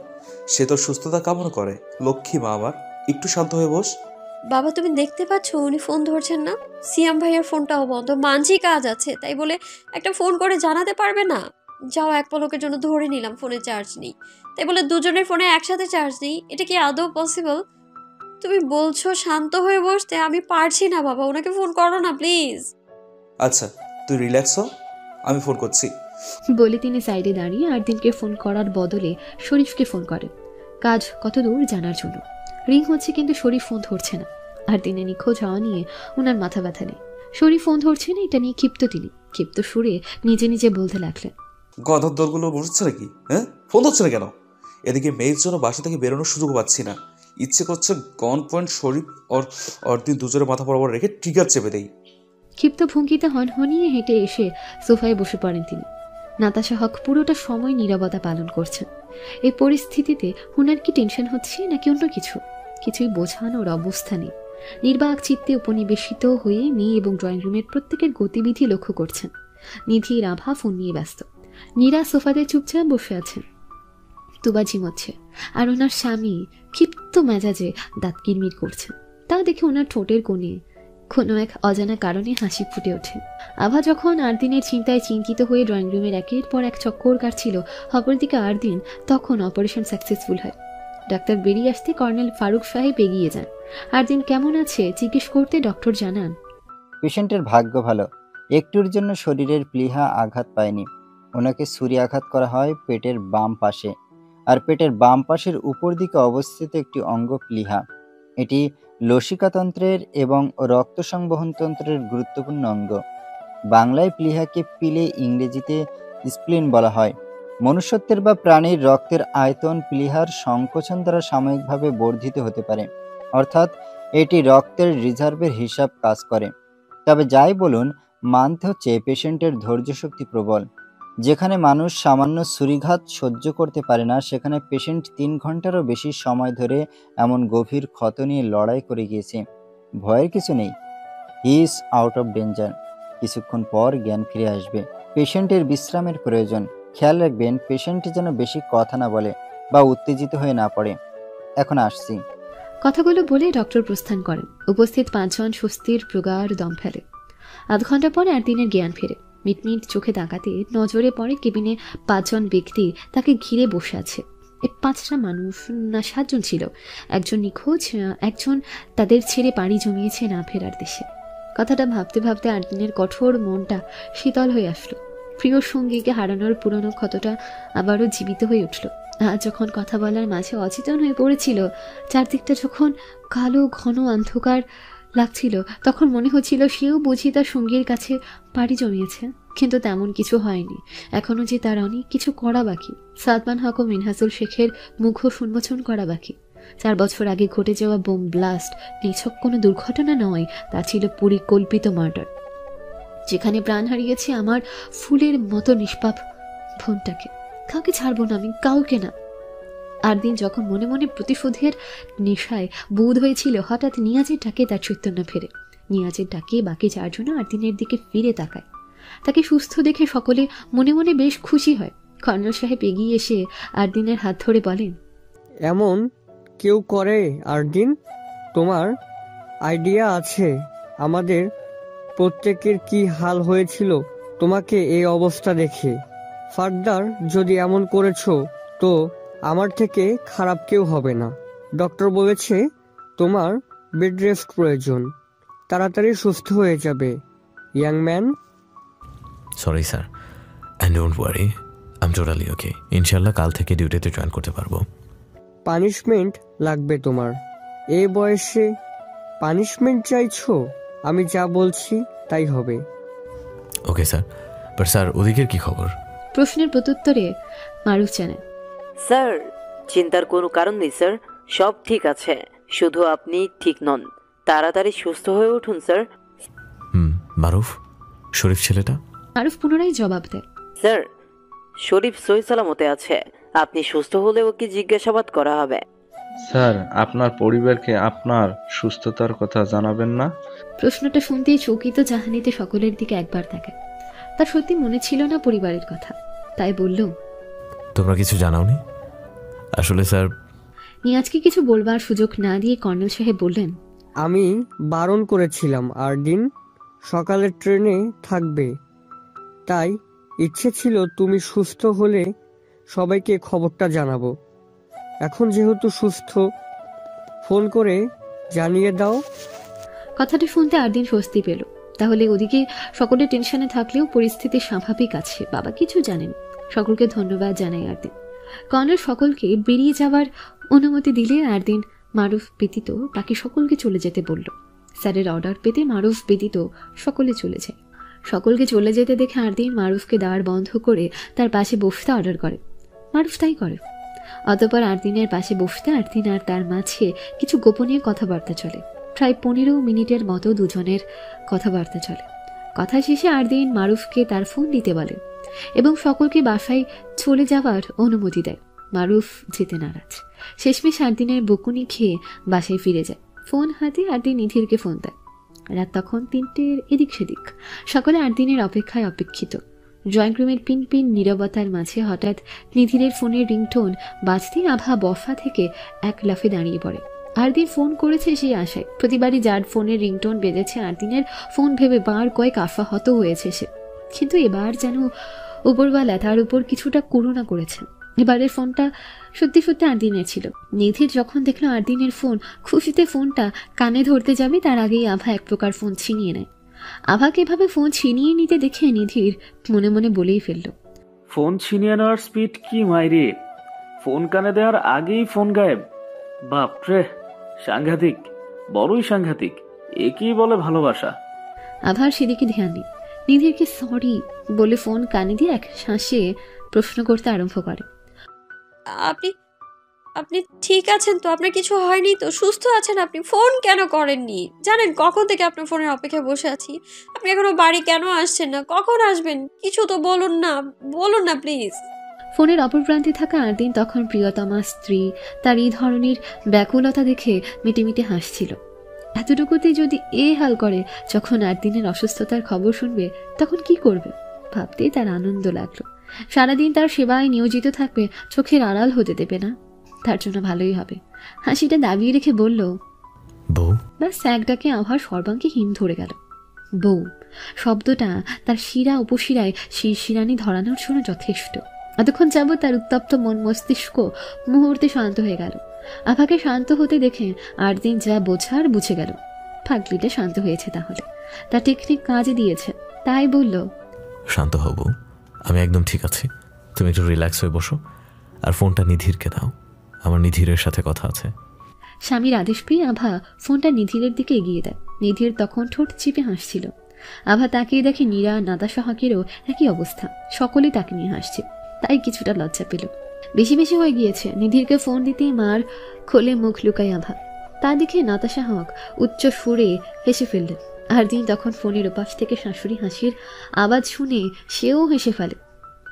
সে তোর সুস্থতা কামনা করে। লক্ষ্মী মা আমার, একটু শান্ত হয়ে বস। বাবা তুমি দেখতে পাচ্ছ উনি ফোন ধরছেন না? সিয়াম ভাইয়ার ফোনটাও বন্ধ, মানছি কাজ আছে, তাই বলে একটা ফোন করে জানাতে পারবে না? যাও, এক পলকের জন্য ধরে নিলাম ফোনে চার্জ নেই, তাই বলে দুজনের ফোনে একসাথে চার্জ নেই, এটা কি আদৌ পসিবল? তুমি বলছো শান্ত হয়ে বসতে, আমি পারছি না বাবা, ওনাকে ফোন করো না প্লিজ। আচ্ছা তুই রিল্যাক্স হ, আমি ফোন করছি। বলে তিনি সাইডে দাঁড়িয়ে আরদিনকে ফোন করার বদলে শরীফকে ফোন করেন, কাজ কত দূর জানার জন্য। রিং হচ্ছে কিন্তু শরীফ ফোন ধরছে না। আরদিনের নিখোঁজ হওয়া নিয়ে ওনার মাথা ব্যথা নেই, শরীফ ফোন ধরছে না এটা নিয়ে ক্ষিপ্ত তিনি। ক্ষিপ্ত সুরে নিজে নিজে বলতে লাগলেন, গধার দরগুলো বসছে নাকি? হ্যাঁ, ফোন ধরছে না কেন? এদিকে মেয়ের জন্য বাসা থেকে বেরোনোর সুযোগ পাচ্ছি না। ইচ্ছে করছে গন পয়েন্ট শরীফ অর্দিন দুজনের মাথা বরাবর রেখে ট্রিগার চেপে দেই। ক্ষিপ্ত ভঙ্গিতে হনহনিয়ে হেঁটে এসে সোফায় বসে পড়েন তিনি। নাতাশা হক পুরোটা সময় নীরবতা পালন করছেন। এই পরিস্থিতিতে ওনার কি টেনশন হচ্ছে নাকি অন্য কিছু, কিছুই বোঝানোর অবস্থা নেই। নির্বাক চিত্তে উপনিবেশিত হয়ে মেয়ে এবং ড্রয়িং রুমের প্রত্যেকের গতিবিধি লক্ষ্য করছেন। নিধি রাভা ফোন নিয়ে ব্যস্ত। নীরা সোফাতে চুপচাপ বসে আছেন। তুবা ঝিমোচ্ছে, আর ওনার স্বামী ক্ষিপ্ত মেজাজে দাঁত কিরমির করছেন। তা দেখে ওনার ঠোঁটের কোণে কোনো এক অজানা কারণে হাসি ফুটে ওঠে। আভা যখন আরদিনের চিন্তায় চিন্তিত হয়ে ড্রয়িং রুমের একের পর এক চক্কর কাটছিল, অপরদিকে আরদিন তখন অপারেশন সাকসেসফুল হয়। ডাক্তার বেরিয়ে আসতে কর্নেল ফারুক সাহেব এগিয়ে যান। আরদিন কেমন আছে জিজ্ঞেস করতে ডক্টর জানান, পেশেন্টের ভাগ্য ভালো, একটুর জন্য শরীরের প্লীহা আঘাত পায়নি। ওনাকে ছুরি আঘাত করা হয় পেটের বাম পাশে, আর পেটের বাম পাশের উপর দিকে অবস্থিত একটি অঙ্গ প্লীহা। এটি লসিকাতন্ত্রের এবং রক্ত সংবহন তন্ত্রের গুরুত্বপূর্ণ অঙ্গ। বাংলায় প্লীহাকে পিলে, ইংরেজিতে স্প্লিন বলা হয়। মনুষ্যত্বের বা প্রাণীর রক্তের আয়তন প্লীহার সংকোচন দ্বারা সাময়িকভাবে বর্ধিত হতে পারে, অর্থাৎ এটি রক্তের রিজার্ভের হিসাব কাজ করে। তবে যাই বলুন, মানতে হচ্ছে পেশেন্টের ধৈর্যশক্তি প্রবল। যেখানে মানুষ সামান্য ছুরিঘাত সহ্য করতে পারে না, সেখানে পেশেন্ট 3 ঘন্টারও বেশি সময় ধরে এমন গভীর ক্ষত নিয়ে লড়াই করে গিয়েছে। ভয়ের কিছু নেই, he is out of danger. কিছুক্ষণ পর জ্ঞান ফিরে আসবে। পেশেন্টের বিশ্রামের প্রয়োজন। খেয়াল রাখবেন পেশেন্ট যেন বেশি কথা না বলে বা উত্তেজিত হয়ে না পড়ে। এখন আসছি। কথাগুলো বলে ডক্টর প্রস্থান করেন। উপস্থিত 5 জন স্বস্তির প্রগাঢ় দম ফেলে। আধ ঘন্টা পরে আরদিনের জ্ঞান ফেরে। মিটমিট চোখে তাকাতে নজরে পড়ে কেবিনে 5 জন ব্যক্তি তাকে ঘিরে বসে আছে। এই 5টা মানুষ না 7 জন ছিল। একজন নিখোঁজ, একজন তাদের ছেড়ে পাড়ি জমিয়েছে না ফেরার দেশে। কথাটা ভাবতে ভাবতে আরদিনের কঠোর মনটা শীতল হয়ে আসলো। প্রিয় সঙ্গীকে হারানোর পুরনো ক্ষতটা আবারও জীবিত হয়ে উঠল। আজ যখন কথা বলার মাঝে অচেতন হয়ে পড়েছিল, চারদিকটা যখন কালো ঘন অন্ধকার লাগছিল। তখন মনে হচ্ছিল সেও বুঝি তার সঙ্গীর কাছে পাড়ি জমিয়েছে, কিন্তু তেমন কিছু হয়নি। এখনো যে তার অনেক কিছু করা বাকি। সাদমান হক ও মিনহাজুল শেখের মুখোশ উন্মোচন করা বাকি। 4 বছর আগে ঘটে যাওয়া বোম ব্লাস্ট নিছক কোনো দুর্ঘটনা নয়, তা ছিল পরিকল্পিত মার্ডার, যেখানে প্রাণ হারিয়েছে আমার ফুলের মতো নিষ্পাপ বোনটাকে। কাউকে ছাড়বো না আমি, কাউকে না। আর দিন যখন মনে মনে প্রতিশোধের নেশায় বোধ হয়েছিল, হঠাৎ নিয়াজের ডাকে তার চৈতন্য ফেরে। নিয়াজের ডাকে বাকি 4 জন আর দিনের দিকে ফিরে তাকায়। তাকে সুস্থ দেখে সকলে মনে মনে বেশ খুশি হয়। কর্নেল সাহেব এগিয়ে এসে আর দিনের হাত ধরে বলেন, এমন কেউ করে আর দিন? তোমার আইডিয়া আছে আমাদের প্রত্যেকের কি হাল হয়েছিল তোমাকে এই অবস্থা দেখে? ফার্দার যদি এমন করেছো তো আমার থেকে খারাপ কেউ হবে না। ডক্টর বলেছে তোমার বেড রেস্ট প্রয়োজন, তাড়াতাড়ি সুস্থ হয়ে যাবে young man. Sorry sir, and don't worry, I am totally ওকে। ইনশাল্লাহ কাল থেকে ডিউটিতে জয়েন করতে পারবো। পানিশমেন্ট লাগবে তোমার? এই বয়সে পানিশমেন্ট চাইছো? আমি যা বলছি তাই হবে। ওকে স্যার, বাট স্যার ওদিকের কি খবর? প্রশ্নের প্রত্যুত্তরে মারুফ জানায়, স্যার চিন্তার কোনো কারণ নেই স্যার, সব ঠিক আছে, শুধু আপনি ঠিক নন। তাড়াতাড়ি সুস্থ হয়ে উঠুন স্যার। মারুফ, শরীফ ছেলেটা? মারুফ পুনরায় জবাব দেয়, স্যার শরীফ সহি সালামতে আছে, আপনি সুস্থ হলে ওকে জিজ্ঞাসাবাদ করা হবে। স্যার আপনার পরিবারকে আপনার সুস্থতার কথা জানাবেন না? প্রশ্নটা শুনতেই চকিত চাহনিতে সকলের দিকে একবার তাকায়। তার সত্যি মনে ছিল না পরিবারের কথা, তাই বলল, তোমরা কিছু জানাওনি? আসলে স্যার। নিয়াজকে কিছু বলবার সুযোগ না দিয়ে কর্নেল সাহেব বললেন, আমি বারণ করেছিলাম আর দিন সকালের ট্রেনে থাকবে, তাই ইচ্ছে ছিল তুমি সুস্থ হলে সবাইকে খবরটা জানাবো। এখন যেহেতু সুস্থ, ফোন করে জানিয়ে দাও। কথাটা শুনতে আর দিন স্বস্তি পেল। তাহলে ওদিকে সকলে টেনশনে থাকলেও পরিস্থিতি স্বাভাবিক আছে, বাবা কিছু জানেন। সকলকে ধন্যবাদ জানাই আর দিন। কর্নেল সকলকে বেরিয়ে যাওয়ার অনুমতি দিলে আর দিন মারুফ ব্যতীত বাকি সকলকে চলে যেতে বলল। স্যারের অর্ডার পেতে মারুফ ব্যতীত সকলে চলে যায়। সকলকে চলে যেতে দেখে আর দিন মারুফকে দ্বার বন্ধ করে তার পাশে বসতে অর্ডার করে। মারুফ তাই করে। অতঃপর আর দিনের পাশে বসতে আর দিন আর তার মাঝে কিছু গোপনীয় কথাবার্তা চলে। প্রায় 15 মিনিটের মতো দুজনের কথাবার্তা চলে। কথা শেষে আর দিন মারুফকে তার ফোন দিতে বলে এবং সকলকে বাসায় চলে যাওয়ার অনুমতি দেয়। মারুফ যেতে নারাজ। শেষমেশ আর দিনের বকুনি খেয়ে বাসায় ফিরে যায়। ফোন হাতে আর দিন নিধিরকে ফোন দেয়। রাত তখন 3টের এদিক সেদিক। সকলে আর দিনের অপেক্ষায় অপেক্ষিত। ড্রয়িং রুমের পিন পিন নীরবতার মাঝে হঠাৎ নিধিরের ফোনের রিংটোন বাজতেই আভা বসা থেকে এক লাফে দাঁড়িয়ে পড়ে। আর দিন ফোন করেছে সেই আশায়। প্রতিবারই যার ফোনের রিংটোন বেজেছে আর দিনের ফোন ভেবে বার কয়েক আশাহত হয়েছে সে, কিন্তু এবার যেন উপরওয়ালা তার উপর কিছুটা করুণা করেছে। এবারের ফোনটা সত্যি সত্যি আর দিনের ছিল। নিধির যখন দেখলো আর দিনের ফোন, খুশিতে ফোনটা কানে ধরতে যাবে তার আগেই আভা এক প্রকার ফোন ছিনিয়ে নেয়। আভাকে এভাবে ফোন ছিনিয়ে নিতে দেখে নিধির মনে মনে বলেই ফেলল, ফোন ছিনিয়ে নেওয়ার স্পিড কি মাইরে! ফোন কানে দেওয়ার আগেই ফোন গায়েব! বাপরে, সাংঘাতিক, বড়ই সাংঘাতিক। একেই বলে ভালোবাসা। আভার সেদিকে ধ্যান নেই। নিধিরকে সরি বলে ফোন কানে দিয়ে এক শ্বাসে প্রশ্ন করতে আরম্ভ করে, আপনি আপনি ঠিক আছেন তো? আপনার কিছু হয়নি তো? সুস্থ আছেন আপনি? ফোন কেন করেননি? জানেন কখন থেকে আপনার ফোনের অপেক্ষায় বসে আছি। আপনি এখনো বাড়ি কেন আসছেন না? কখন আসবেন? কিছু তো বলুন না প্লিজ। ফোনের অপর প্রান্তে থাকা আর দিন তখন প্রিয়তমা স্ত্রী তার এই ধরনের ব্যাকুলতা দেখে মিটিমিটি হাসছিল। এতটুকুতে যদি হাল করে, যখন আর দিনের অসুস্থতার খবর শুনবে তখন কি করবে ভাবতেই তার আনন্দ লাগলো। সারাদিন তার সেবায় নিয়োজিত থাকবে, চোখের আড়াল হতে দেবে না, তার জন্য ভালোই হবে। হাসিটা দাবিয়ে রেখে বলল, বউ। ব্যাস এক ডাকে আভার সর্বাঙ্গে হিম ধরে গেল। বউ শব্দটা তার শিরা উপশিরায় শিরশিরানি ধরানোর জন্য যথেষ্ট। এতক্ষণ যাবৎ তার উত্তপ্ত মন মস্তিষ্ক মুহূর্তে শান্ত হয়ে গেল। আভাকে শান্ত হতে দেখে আর দিন যা বোঝার বুঝে গেল। ফাগলিটা শান্ত হয়েছে, তাহলে তার টেকনিক কাজে দিয়েছে। তাই বলল, শান্ত হব, আমি একদম ঠিক আছি। তুমি একটু রিল্যাক্স হয়ে বসো আর ফোনটা নিধিরকে দাও, আমার নিধিরের সাথে কথা আছে। স্বামীর আদেশ পেয়ে আভা ফোনটা নিধিরের দিকে এগিয়ে দেয়। নিধির তখন ঠোঁট চিপে হাসছিল। আভা তাকিয়ে দেখে নীরা, নাতাশা হকেরও একই অবস্থা, সকলেই তাকে নিয়ে হাসছে। তাই কিছুটা লজ্জা পেল। বেশি বেশি হয়ে গিয়েছে। নিধিরকে ফোন দিতেই মার খোলে মুখ লুকায় আভা। তা দেখে নাতাশা হক উচ্চ সুরে হেসে ফেললেন। আরদিন তখন ফোনের ওপাশ থেকে শাশুড়ি হাসির আওয়াজ শুনে সেও হেসে ফেলে।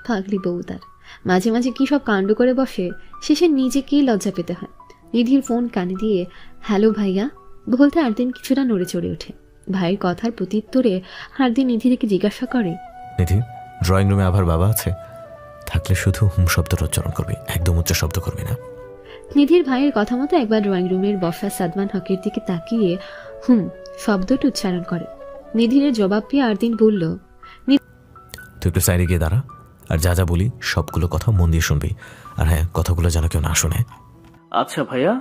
পাগলি বউ তার, মাঝে মাঝে কি সব কাণ্ড করে বসে, শেষে নিজেকেই লজ্জা পেতে হয়। নিধির ফোন কানে দিয়ে হ্যালো ভাইয়া বলতে আরদিন কিছুটা নড়ে চড়ে ওঠে। ভাইয়ের কথার প্রত্যুত্তরে আরদিন নিধিকে জিজ্ঞাসা করে, নিধি, ড্রয়িং রুমে আভার বাবা আছে? থাকলে শুধু হুম শব্দটা উচ্চারণ করবি, একদম উচ্চ শব্দ করবি না। নিধির ভাইয়ের কথা মতো একবার ড্রয়িং রুমের বসা সাদমান হকের দিকে তাকিয়ে হুম শব্দটি উচ্চারণ করে। নিধির জবাব পেয়ে আরদিন বলল, তুই একটু সাইডে গিয়ে দাঁড়া, আর যা যা বলি সবগুলো কথা মন দিয়ে শুনবি, আর হ্যাঁ, কথাগুলো যেন কেউ না শোনে। আচ্ছা ভাইয়া,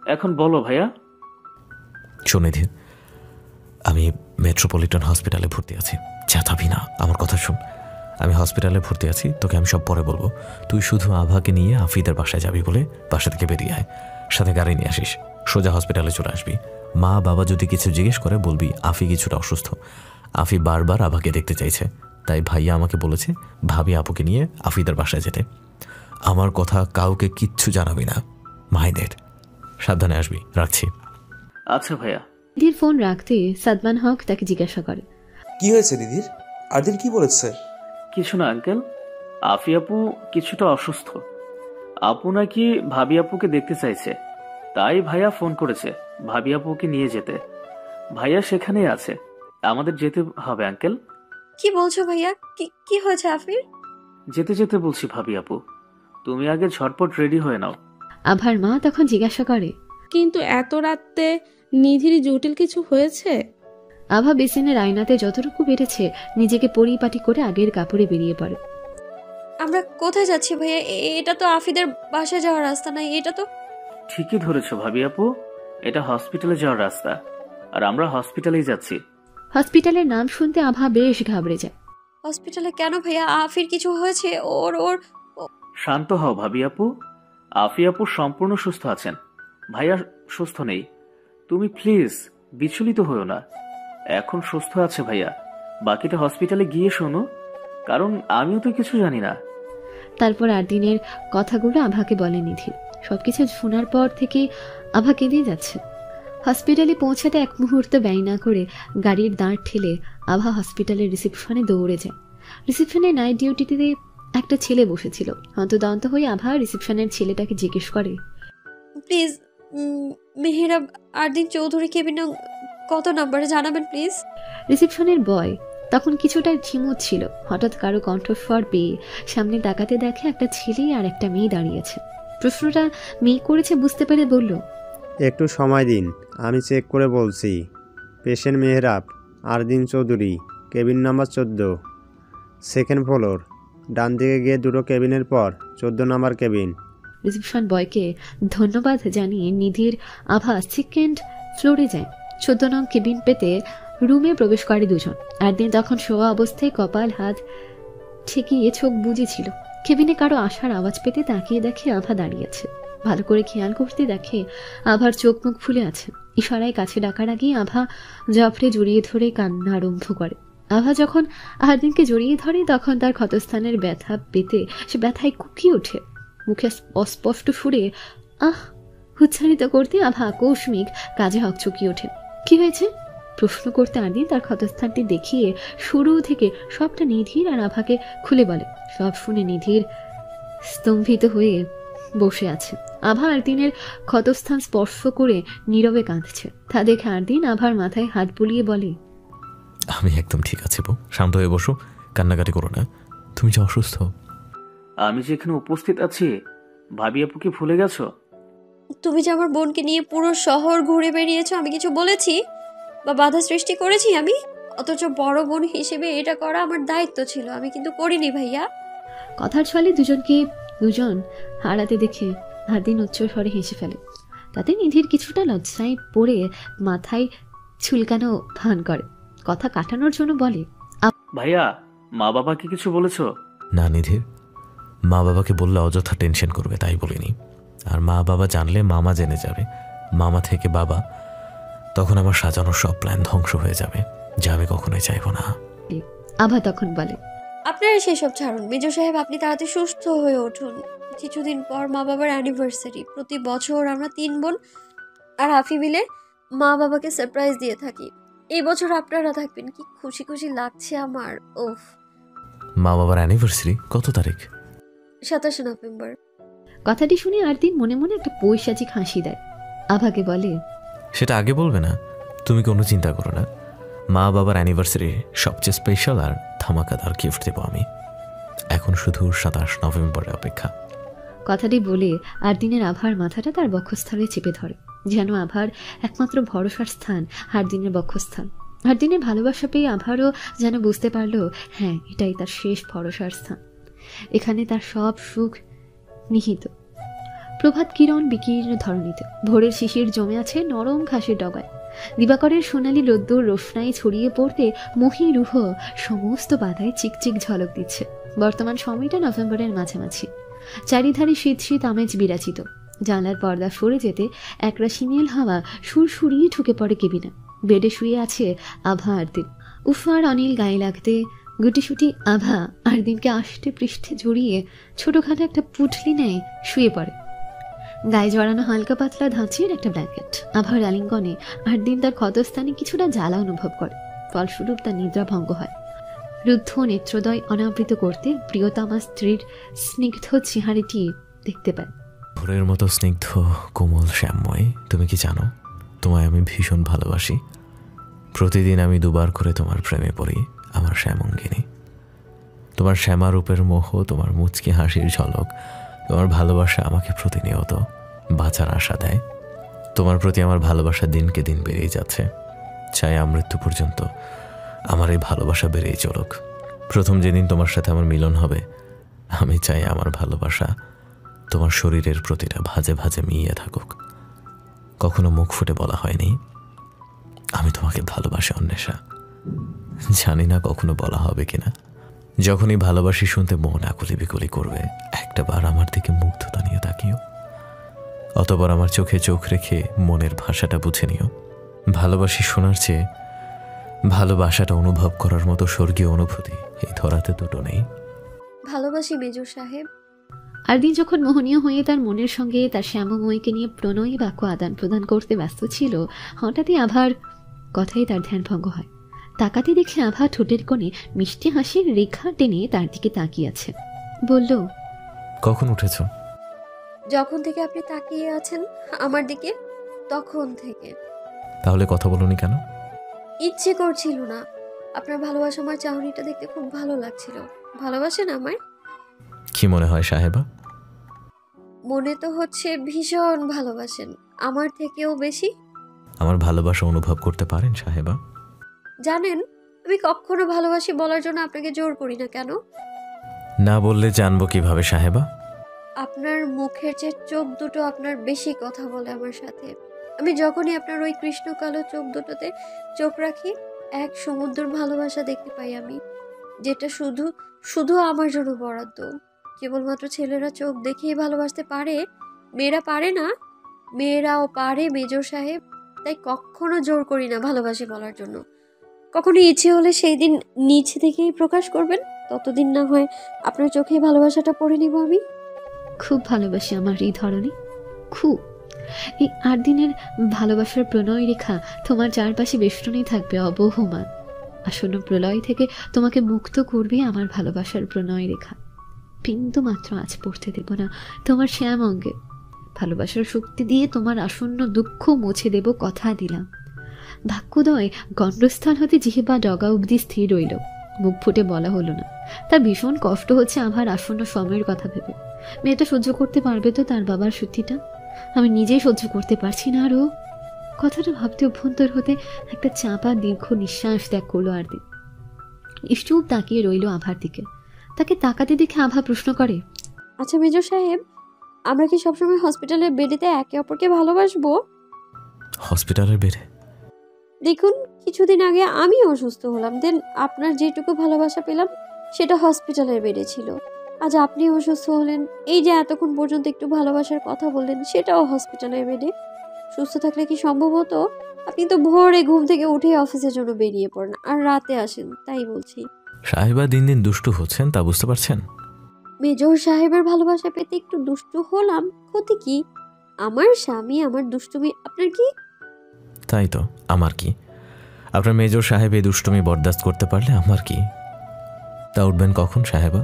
এখন বলো ভাইয়া। শোন নিধি, আমি মেট্রোপলিটন হসপিটালে ভর্তি আছি। চেঁচাবি না, আমার কথা শোন। আমি হসপিটালে ভর্তি আছি, তোকে আমি সব পরে বলবো। তুই শুধু আভাকে নিয়ে আফিদের বাসায় যাবি বলে বাসা থেকে বেরিয়ে আয়, সাথে গাড়ি নিয়ে আসিস, সোজা হসপিটালে চলে আসবি। মা বাবা যদি কিছু জিজ্ঞেস করে বলবি আফি কিছুটা অসুস্থ। আফি বারবার আভাকে দেখতে চাইছে, তাই ভাইয়া আমাকে বলেছে ভাবি আপুকে নিয়ে আফিদের বাসায় যেতে। আমার কথা কাউকে কিচ্ছু জানাবি না, মাইনের। সাবধানে আসবি, রাখছি। আচ্ছা ভাইয়া। নিধির ফোন রাখতে সাদমান হক তাকে জিজ্ঞাসা করে, কি হয়েছে নিধির? আরদিন কি বলেছে? কিছু না আঙ্কেল, আফি আপু কিছুটা অসুস্থ। আপু নাকি ভাবি আপুকে দেখতে চাইছে, তাই ভাইয়া ফোন করেছে ভাবি আপুকে নিয়ে যেতে। ভাইয়া সেখানেই আছে, আমাদের যেতে হবে আঙ্কেল। কি বলছো ভাইয়া? কি হয়েছে আফির? যেতে যেতে বলছি ভাবি আপু, তুমি আগে ঝটপট রেডি হয়ে নাও। আভার মা তখন জিজ্ঞাসা করে, কিন্তু এত রাতে নিধির জটিল কিছু হয়েছে? আভা বেসিনের আয়নাতে যতটুকু বেড়েছে নিজেকে পরিপাটি করে আগের কাপড়ে বেরিয়ে পড়ে। আমরা কোথায় যাচ্ছি ভাইয়া? এটা তো আফিদের বাসায় যাওয়ার রাস্তা নাই, এটা তো। ঠিকই ধরেছো ভাবি আপু, এটা হসপিটালে যাওয়ার রাস্তা, আর আমরা হসপিটালেই যাচ্ছি। হসপিটালের নাম শুনতে আভা বেশ ঘাবড়ে যায়। হসপিটালে কেন ভাইয়া? আফির কিছু হয়েছে? ওর শান্ত হও ভাবি আপু, আফি আপু সম্পূর্ণ সুস্থ আছেন, ভাইয়া সুস্থ নেই। তুমি প্লিজ বিচলিত হও না, এখন সুস্থ আছে ভাইয়া। বাকিটা হসপিটালে গিয়ে শোনো, কারণ আমিও তো কিছু জানি না। তারপর আরদিনের কথাগুলো আভাকে বলে নিধি। সবকিছু শোনার পর থেকে আভা কেঁদে যাচ্ছে। হসপিটালে পৌঁছাতে এক মুহূর্ত ব্যয় না করে গাড়ির দাঁড় ঠেলে আভা হসপিটালের রিসেপশনে দৌড়ে যায়। রিসেপশনে নাইট ডিউটিতে একটা ছেলে বসেছিল। হন্তদন্ত হয়ে আভা রিসেপশনের ছেলেটাকে জিজ্ঞেস করে, প্লিজ মেহেরাব আরদিন চৌধুরী কেবিন কত নাম্বারে জানাবেন প্লিজ। রিসেপশনের বয় তখন কিছুটা ঝিমুচ্ছিল। হঠাৎ কারো কণ্ঠস্বর পেয়ে সামনে তাকাতে দেখে একটা ছেলে আর একটা মেয়ে দাঁড়িয়েছে। প্রশ্নটা মেয়ে করেছে বুঝতে পেরে বলল, একটু সময় দিন, আমি চেক করে বলছি। Patient Mehrab Ardin Chowdhury, cabin number 14, second floor, ডান দিকে গিয়ে দুটো কেবিনের পর 14 নাম্বার কেবিন। রিসেপশন বয়কে ধন্যবাদ জানিয়ে নিধির আভা সেকেন্ড ফ্লোরে যায়। 14 নং কেবিন পেতে রুমে প্রবেশ করে দুজন। আরদিন তখন শোয়া অবস্থায় কপাল হাত ঠেকিয়ে চোখ বুজেছিল। কেবিনে কারো আসার আওয়াজ পেতে তাকিয়ে দেখে আভা দাঁড়িয়ে আছে। ভালো করে খেয়াল করতে দেখে আভার চোখ মুখ ফুলে আছে। ইশারায় কাছে ডাকার আগে আভা জাফরে জড়িয়ে ধরে কান্না আরম্ভ করে। আভা যখন আরদিনকে জড়িয়ে ধরে তখন তার ক্ষতস্থানের ব্যথা পেতে সে ব্যথায় কুকিয়ে ওঠে। মুখে অস্পষ্ট সুরে আহ উচ্চারিত করতে আভা আকস্মিক কাজে হকচকিয়ে ওঠে। কি হয়েছে প্রশ্ন করতে আরদিন তার ক্ষতস্থানটি দেখিয়ে শুরু থেকে সবটা নিধির আর আভাকে খুলে বলে। সব শুনে নিধির স্তম্ভিত হয়ে বসে আছে। আভা আরদিনের ক্ষতস্থান স্পর্শ করে নীরবে কাঁদছে। তা দেখে আরদিন আভার মাথায় হাত বুলিয়ে বলে, আমি একদম ঠিক আছি বউ, শান্ত হয়ে বসো, কান্নাকাটি করো না। তুমি যে অসুস্থ। আমি যেখানে উপস্থিত আছি, ভাবি আপু কি ভুলে গেছো? তুমি যে আমার বোনকে নিয়ে পুরো শহর ঘুরে বেরিয়েছো, আমি কিছু বলেছি বা বাধা সৃষ্টি করেছি আমি? অথচ বড় বোন হিসেবে এটা করা আমার দায়িত্ব ছিল, আমি কিন্তু করিনি ভাইয়া। কথার ছলে দুজন হারাতে দেখে আরদিন উচ্চ স্বরে হেসে ফেলে। তাতে নিধির কিছুটা লজ্জায় পড়ে মাথায় চুলকানো ভান করে। কথা কাটানোর জন্য বলে, ভাইয়া মা বাবাকে কিছু বলেছো? না নিধির, মা বাবাকে বললে অযথা টেনশন করবে, তাই বলিনি। আর মা বাবা জানলে মামা জেনে যাবে, মামা থেকে বাবা, তখন আমার সাজানো সব প্ল্যান ধ্বংস হয়ে যাবে, যা আমি কখনোই চাইব না। আভা তখন বলে, আপনারা সেসব ছাড়ুন মেজর সাহেব, আপনি তাড়াতাড়ি সুস্থ হয়ে উঠুন। কিছুদিন পর মা বাবার অ্যানিভার্সারি। প্রতি বছর আমরা 3 বোন আর আফি মিলে মা বাবাকে সারপ্রাইজ দিয়ে থাকি। এই বছর আপনারা থাকবেন, কি খুশি খুশি লাগছে আমার। ওফ। মা বাবার অ্যানিভার্সারি কত তারিখ? 27 নভেম্বর। কথাটি শুনে আরদিন মনে মনে একটা পৈশাচিক হাসি দেয়। আভাকে বলে, সেটা আগে বলবে না? তুমি কোনো চিন্তা করো না, মা বাবার অ্যানিভার্সারি সবচেয়ে স্পেশাল আর ধামাকাদার গিফট দেবো আমি। এখন শুধু 27 নভেম্বরের অপেক্ষা। কথাটি বলে আরদিনের আভার মাথাটা তার বক্ষস্থলে চেপে ধরে, যেন আভার একমাত্র ভরসার স্থান আরদিনের বক্ষস্থান। আরদিনের ভালোবাসা পেয়ে আভারও যেন বুঝতে পারলো, হ্যাঁ, এটাই তার শেষ ভরসার স্থান, এখানে তার সব সুখ নিহিত। প্রভাত কিরণ বিকীর্ণ ধরণীতে, ভোরের শিশির জমে আছে নরম ঘাসের ডগায়। দিবাকরের সোনালি রোদ্দুর রোশনাই ছড়িয়ে পড়তে মহিরুহ সমস্ত বাধায় চিকচিক ঝলক দিচ্ছে। বর্তমান সময়টা নভেম্বরের মাঝামাঝি। চারিধারে শীত শীত আমেজ বিরাজিত। জানলার পর্দা সরে যেতে একরা শিমেল হাওয়া সুরসুরিয়ে ঢুকে পড়ে কেবিনে। বেডে শুয়ে আছে আভা আরদিন। উফার অনিল গায়ে লাগতে গুটিসুটি আভা আরদিনকে আষ্টে পৃষ্ঠে জড়িয়ে ছোটখাটো একটা পুটলি নেয় শুয়ে পড়ে। গায়ে জড়ানো হালকা পাতলা ধাঁচের একটা ব্ল্যাঙ্কেট। আভার আলিঙ্গনে আরদিন তার ক্ষতস্থানে কিছুটা জ্বালা অনুভব করে, ফলস্বরূপ তার নিদ্রা ভঙ্গ হয়। রুদ্ধ নেত্রদয় অনাবৃত করতে প্রিয়তমা স্ত্রীর স্নিগ্ধ চেহারাটি দেখতে পায়। ভোরের মতো স্নিগ্ধ কোমল শ্যামময়, তুমি কি জানো তোমায় আমি ভীষণ ভালোবাসি। প্রতিদিন আমি 2 বার করে তোমার প্রেমে পড়ি আমার শ্যামঙ্গিনী। তোমার শ্যামারূপের মোহ, তোমার মুচকি হাসির ঝলক, তোমার ভালোবাসা আমাকে প্রতিনিয়ত বাঁচার আশা দেয়। তোমার প্রতি আমার ভালোবাসা দিনকে দিন বেড়েই যাচ্ছে। চাই মৃত্যু পর্যন্ত আমার এই ভালোবাসা বেড়েই চলুক। প্রথম যেদিন তোমার সাথে আমার মিলন হবে, আমি চাই আমার ভালোবাসা তোমার শরীরের প্রতিটা ভাঁজে ভাঁজে মিইয়ে থাকুক। কখনো মুখ ফুটে বলা হয়নি আমি তোমাকে ভালোবাসি অন্বেষা। জানি না কখনো বলা হবে কিনা। যখনই ভালোবাসি শুনতে মন আকুলি বিকুলি করবে, একটা বার আমার দিকে মুগ্ধতা নিয়ে তাকিও। অতবার আমার চোখে চোখ রেখে মনের ভাষাটা বুঝে নিও। ভালোবাসি শোনার চেয়ে ভালোবাসাটা অনুভব করার মতো স্বর্গীয় অনুভূতি এই ধরাতে দুটো নেই। ভালোবাসি মেজর সাহেব। আরদিন যখন মোহনীয় হয়ে তার মনের সঙ্গে তার শ্যামময়ীকে নিয়ে প্রণয়ী বাক্য আদান প্রদান করতে ব্যস্ত ছিল, হঠাৎই আভার কথাই তার ধ্যান ভঙ্গ হয়। তাকাতে দেখে আভা ঠোঁটের কোণে মিষ্টি হাসির রেখা টেনে তার দিকে তাকিয়ে আছে। বলল, কখন উঠেছ? যখন থেকে আপনি তাকিয়ে আছেন আমার দিকে, তখন থেকে। তাহলে কথা বলনি কেন? ইচ্ছে করছিল না। আপনার ভালোবাসা আমার চাহনিটা দেখতে খুব ভালো লাগছিল। ভালোবাসেন আমায়? কি মনে হয় সাহেবা? মনে তো হচ্ছে ভীষণ ভালোবাসেন, আমার থেকেও বেশি। আমার ভালোবাসা অনুভব করতে পারেন সাহেবা? জানেন, আমি কখনো ভালোবাসি বলার জন্য আপনাকে জোর করি না। কেন? না বললে জানবো কিভাবে সাহেবা? আপনার মুখের যে চোখ দুটো আপনার বেশি কথা বলে আমার সাথে। আমি যখনই আপনার ওই কৃষ্ণ কালো চোখ দুটোতে চোখ রাখি, এক সমুদ্র ভালোবাসা দেখতে পাই আমি, যেটা শুধু শুধু আমার জন্য বরাদ্দ। কেবলমাত্র ছেলেরা চোখ দেখেই ভালোবাসতে পারে, মেয়েরা পারে না। মেয়েরাও পারে মেজর সাহেব, তাই কখনো জোর করি না ভালোবাসি বলার জন্য। কখনো ইচ্ছে হলে সেই দিন নিচে থেকেই প্রকাশ করবেন, ততদিন না হয় আপনার চোখেই ভালোবাসাটা পড়ে নিব আমি। খুব ভালোবাসি আমার এই ধরনের, খুব। এই 8 দিনের ভালোবাসার প্রণয় রেখা তোমার চারপাশে বেষ্টনেই থাকবে অবহমান। আসন্ন প্রলয় থেকে তোমাকে মুক্ত করবে আমার ভালোবাসার প্রণয় রেখা। বিন্দু মাত্র আজ পড়তে দেব না তোমার শ্যাম অঙ্গে। ভালোবাসার শক্তি দিয়ে তোমার আসন্ন দুঃখ মুছে দেব, কথা দিলাম। ভাগ্যোদয় গণ্ডস্থান হতে জিহ্বা ডগা অবধি স্থির রইল, মুখ ফুটে বলা হলো না। তার ভীষণ কষ্ট হচ্ছে আমার আসন্ন সময়ের কথা ভেবে। মেয়েটা সহ্য করতে পারবে তো তার বাবার সত্যিটা? আমি নিজেই সহ্য করতে পারছি না। আরও কথাটা ভাবতে অভ্যন্তর হতে একটা চাপা দীর্ঘ নিঃশ্বাস ত্যাগ করলো আরদিন। নিশ্চুপ তাকিয়ে রইল আভার দিকে। তাকে তাকাতে দেখে আভা প্রশ্ন করে, আচ্ছা মেজর সাহেব, আমরা কি সবসময় হসপিটালের বেডেতে একে অপরকে ভালোবাসবো? হসপিটালের বেডে? দেখুন, কিছুদিন আগে আমি অসুস্থ হলাম, দেন আপনার যেটুকু ভালোবাসা পেলাম সেটা হসপিটালের বেডে ছিল। আজ আপনি অসুস্থ হলেন, এই যে এতক্ষণ পর্যন্ত একটু ভালোবাসার কথা বললেন, সেটাও হসপিটালের বেডে। সুস্থ থাকলে কি সম্ভব হতো আপনি তো ভোরে ঘুম থেকে উঠে অফিসের জন্য বেরিয়ে পড়েন আর রাতে আসেন, তাই বলছি। সাহেবা দিন দিন দুষ্টু হচ্ছেন, তা বুঝতে পারছেন? মেজর সাহেবের ভালোবাসা পেতে একটু দুষ্টু হলাম, ক্ষতি কি? আমার স্বামী, আমার দুষ্টুমি আপনার কি? তাই তো, আমার কি? আপনার মেজর সাহেব এই দুষ্টুমি বরদাস্ত করতে পারলে আমার কি? তা উঠবেন কখন সাহেবা?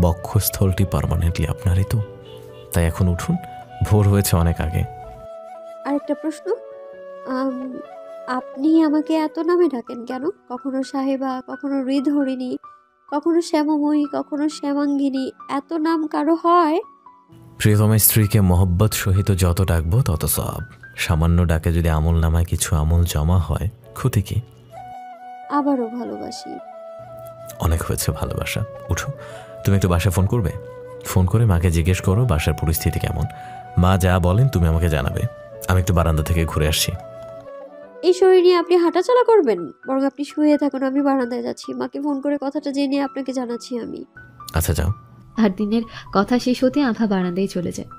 বক্ষস্থলটি পার্মানেন্টলি আপনারই তো, তাই এখন উঠুন, ভোর হয়েছে অনেক আগে। আরেকটা প্রশ্ন, আপনি আমাকে এত নামে ডাকেন কেন? কখনো সাহেবা, কখনো হৃদহরিণী, কখনো শ্যামময়ী, কখনো শ্যামাঙ্গিনী, এত নাম কারো হয়? প্রিয়তমা স্ত্রীকে মহব্বত সহিত যত ডাকবো তত সব। সামান্য ডাকে যদি আমল নামায় কিছু আমল জমা হয়, ক্ষতি কি? আবারও ভালোবাসি। অনেক হয়েছে ভালোবাসা, উঠো। তুমি একটু বাসায় ফোন করবে? ফোন করে মাকে জিজ্ঞেস করো বাসার পরিস্থিতি কেমন। মা যা বলেন তুমি আমাকে জানাবে। আমি একটু বারান্দা থেকে ঘুরে আসছি। এই শরীর নিয়ে আপনি হাঁটাচলা করবেন? বরং আপনি শুয়ে থাকুন, আমি বারান্দায় যাচ্ছি। মাকে ফোন করে কথাটা জেনে আপনাকে জানাচ্ছি আমি। আচ্ছা যাও। আরদিনের কথা শেষ হতে আভা বারান্দায় চলে যায়।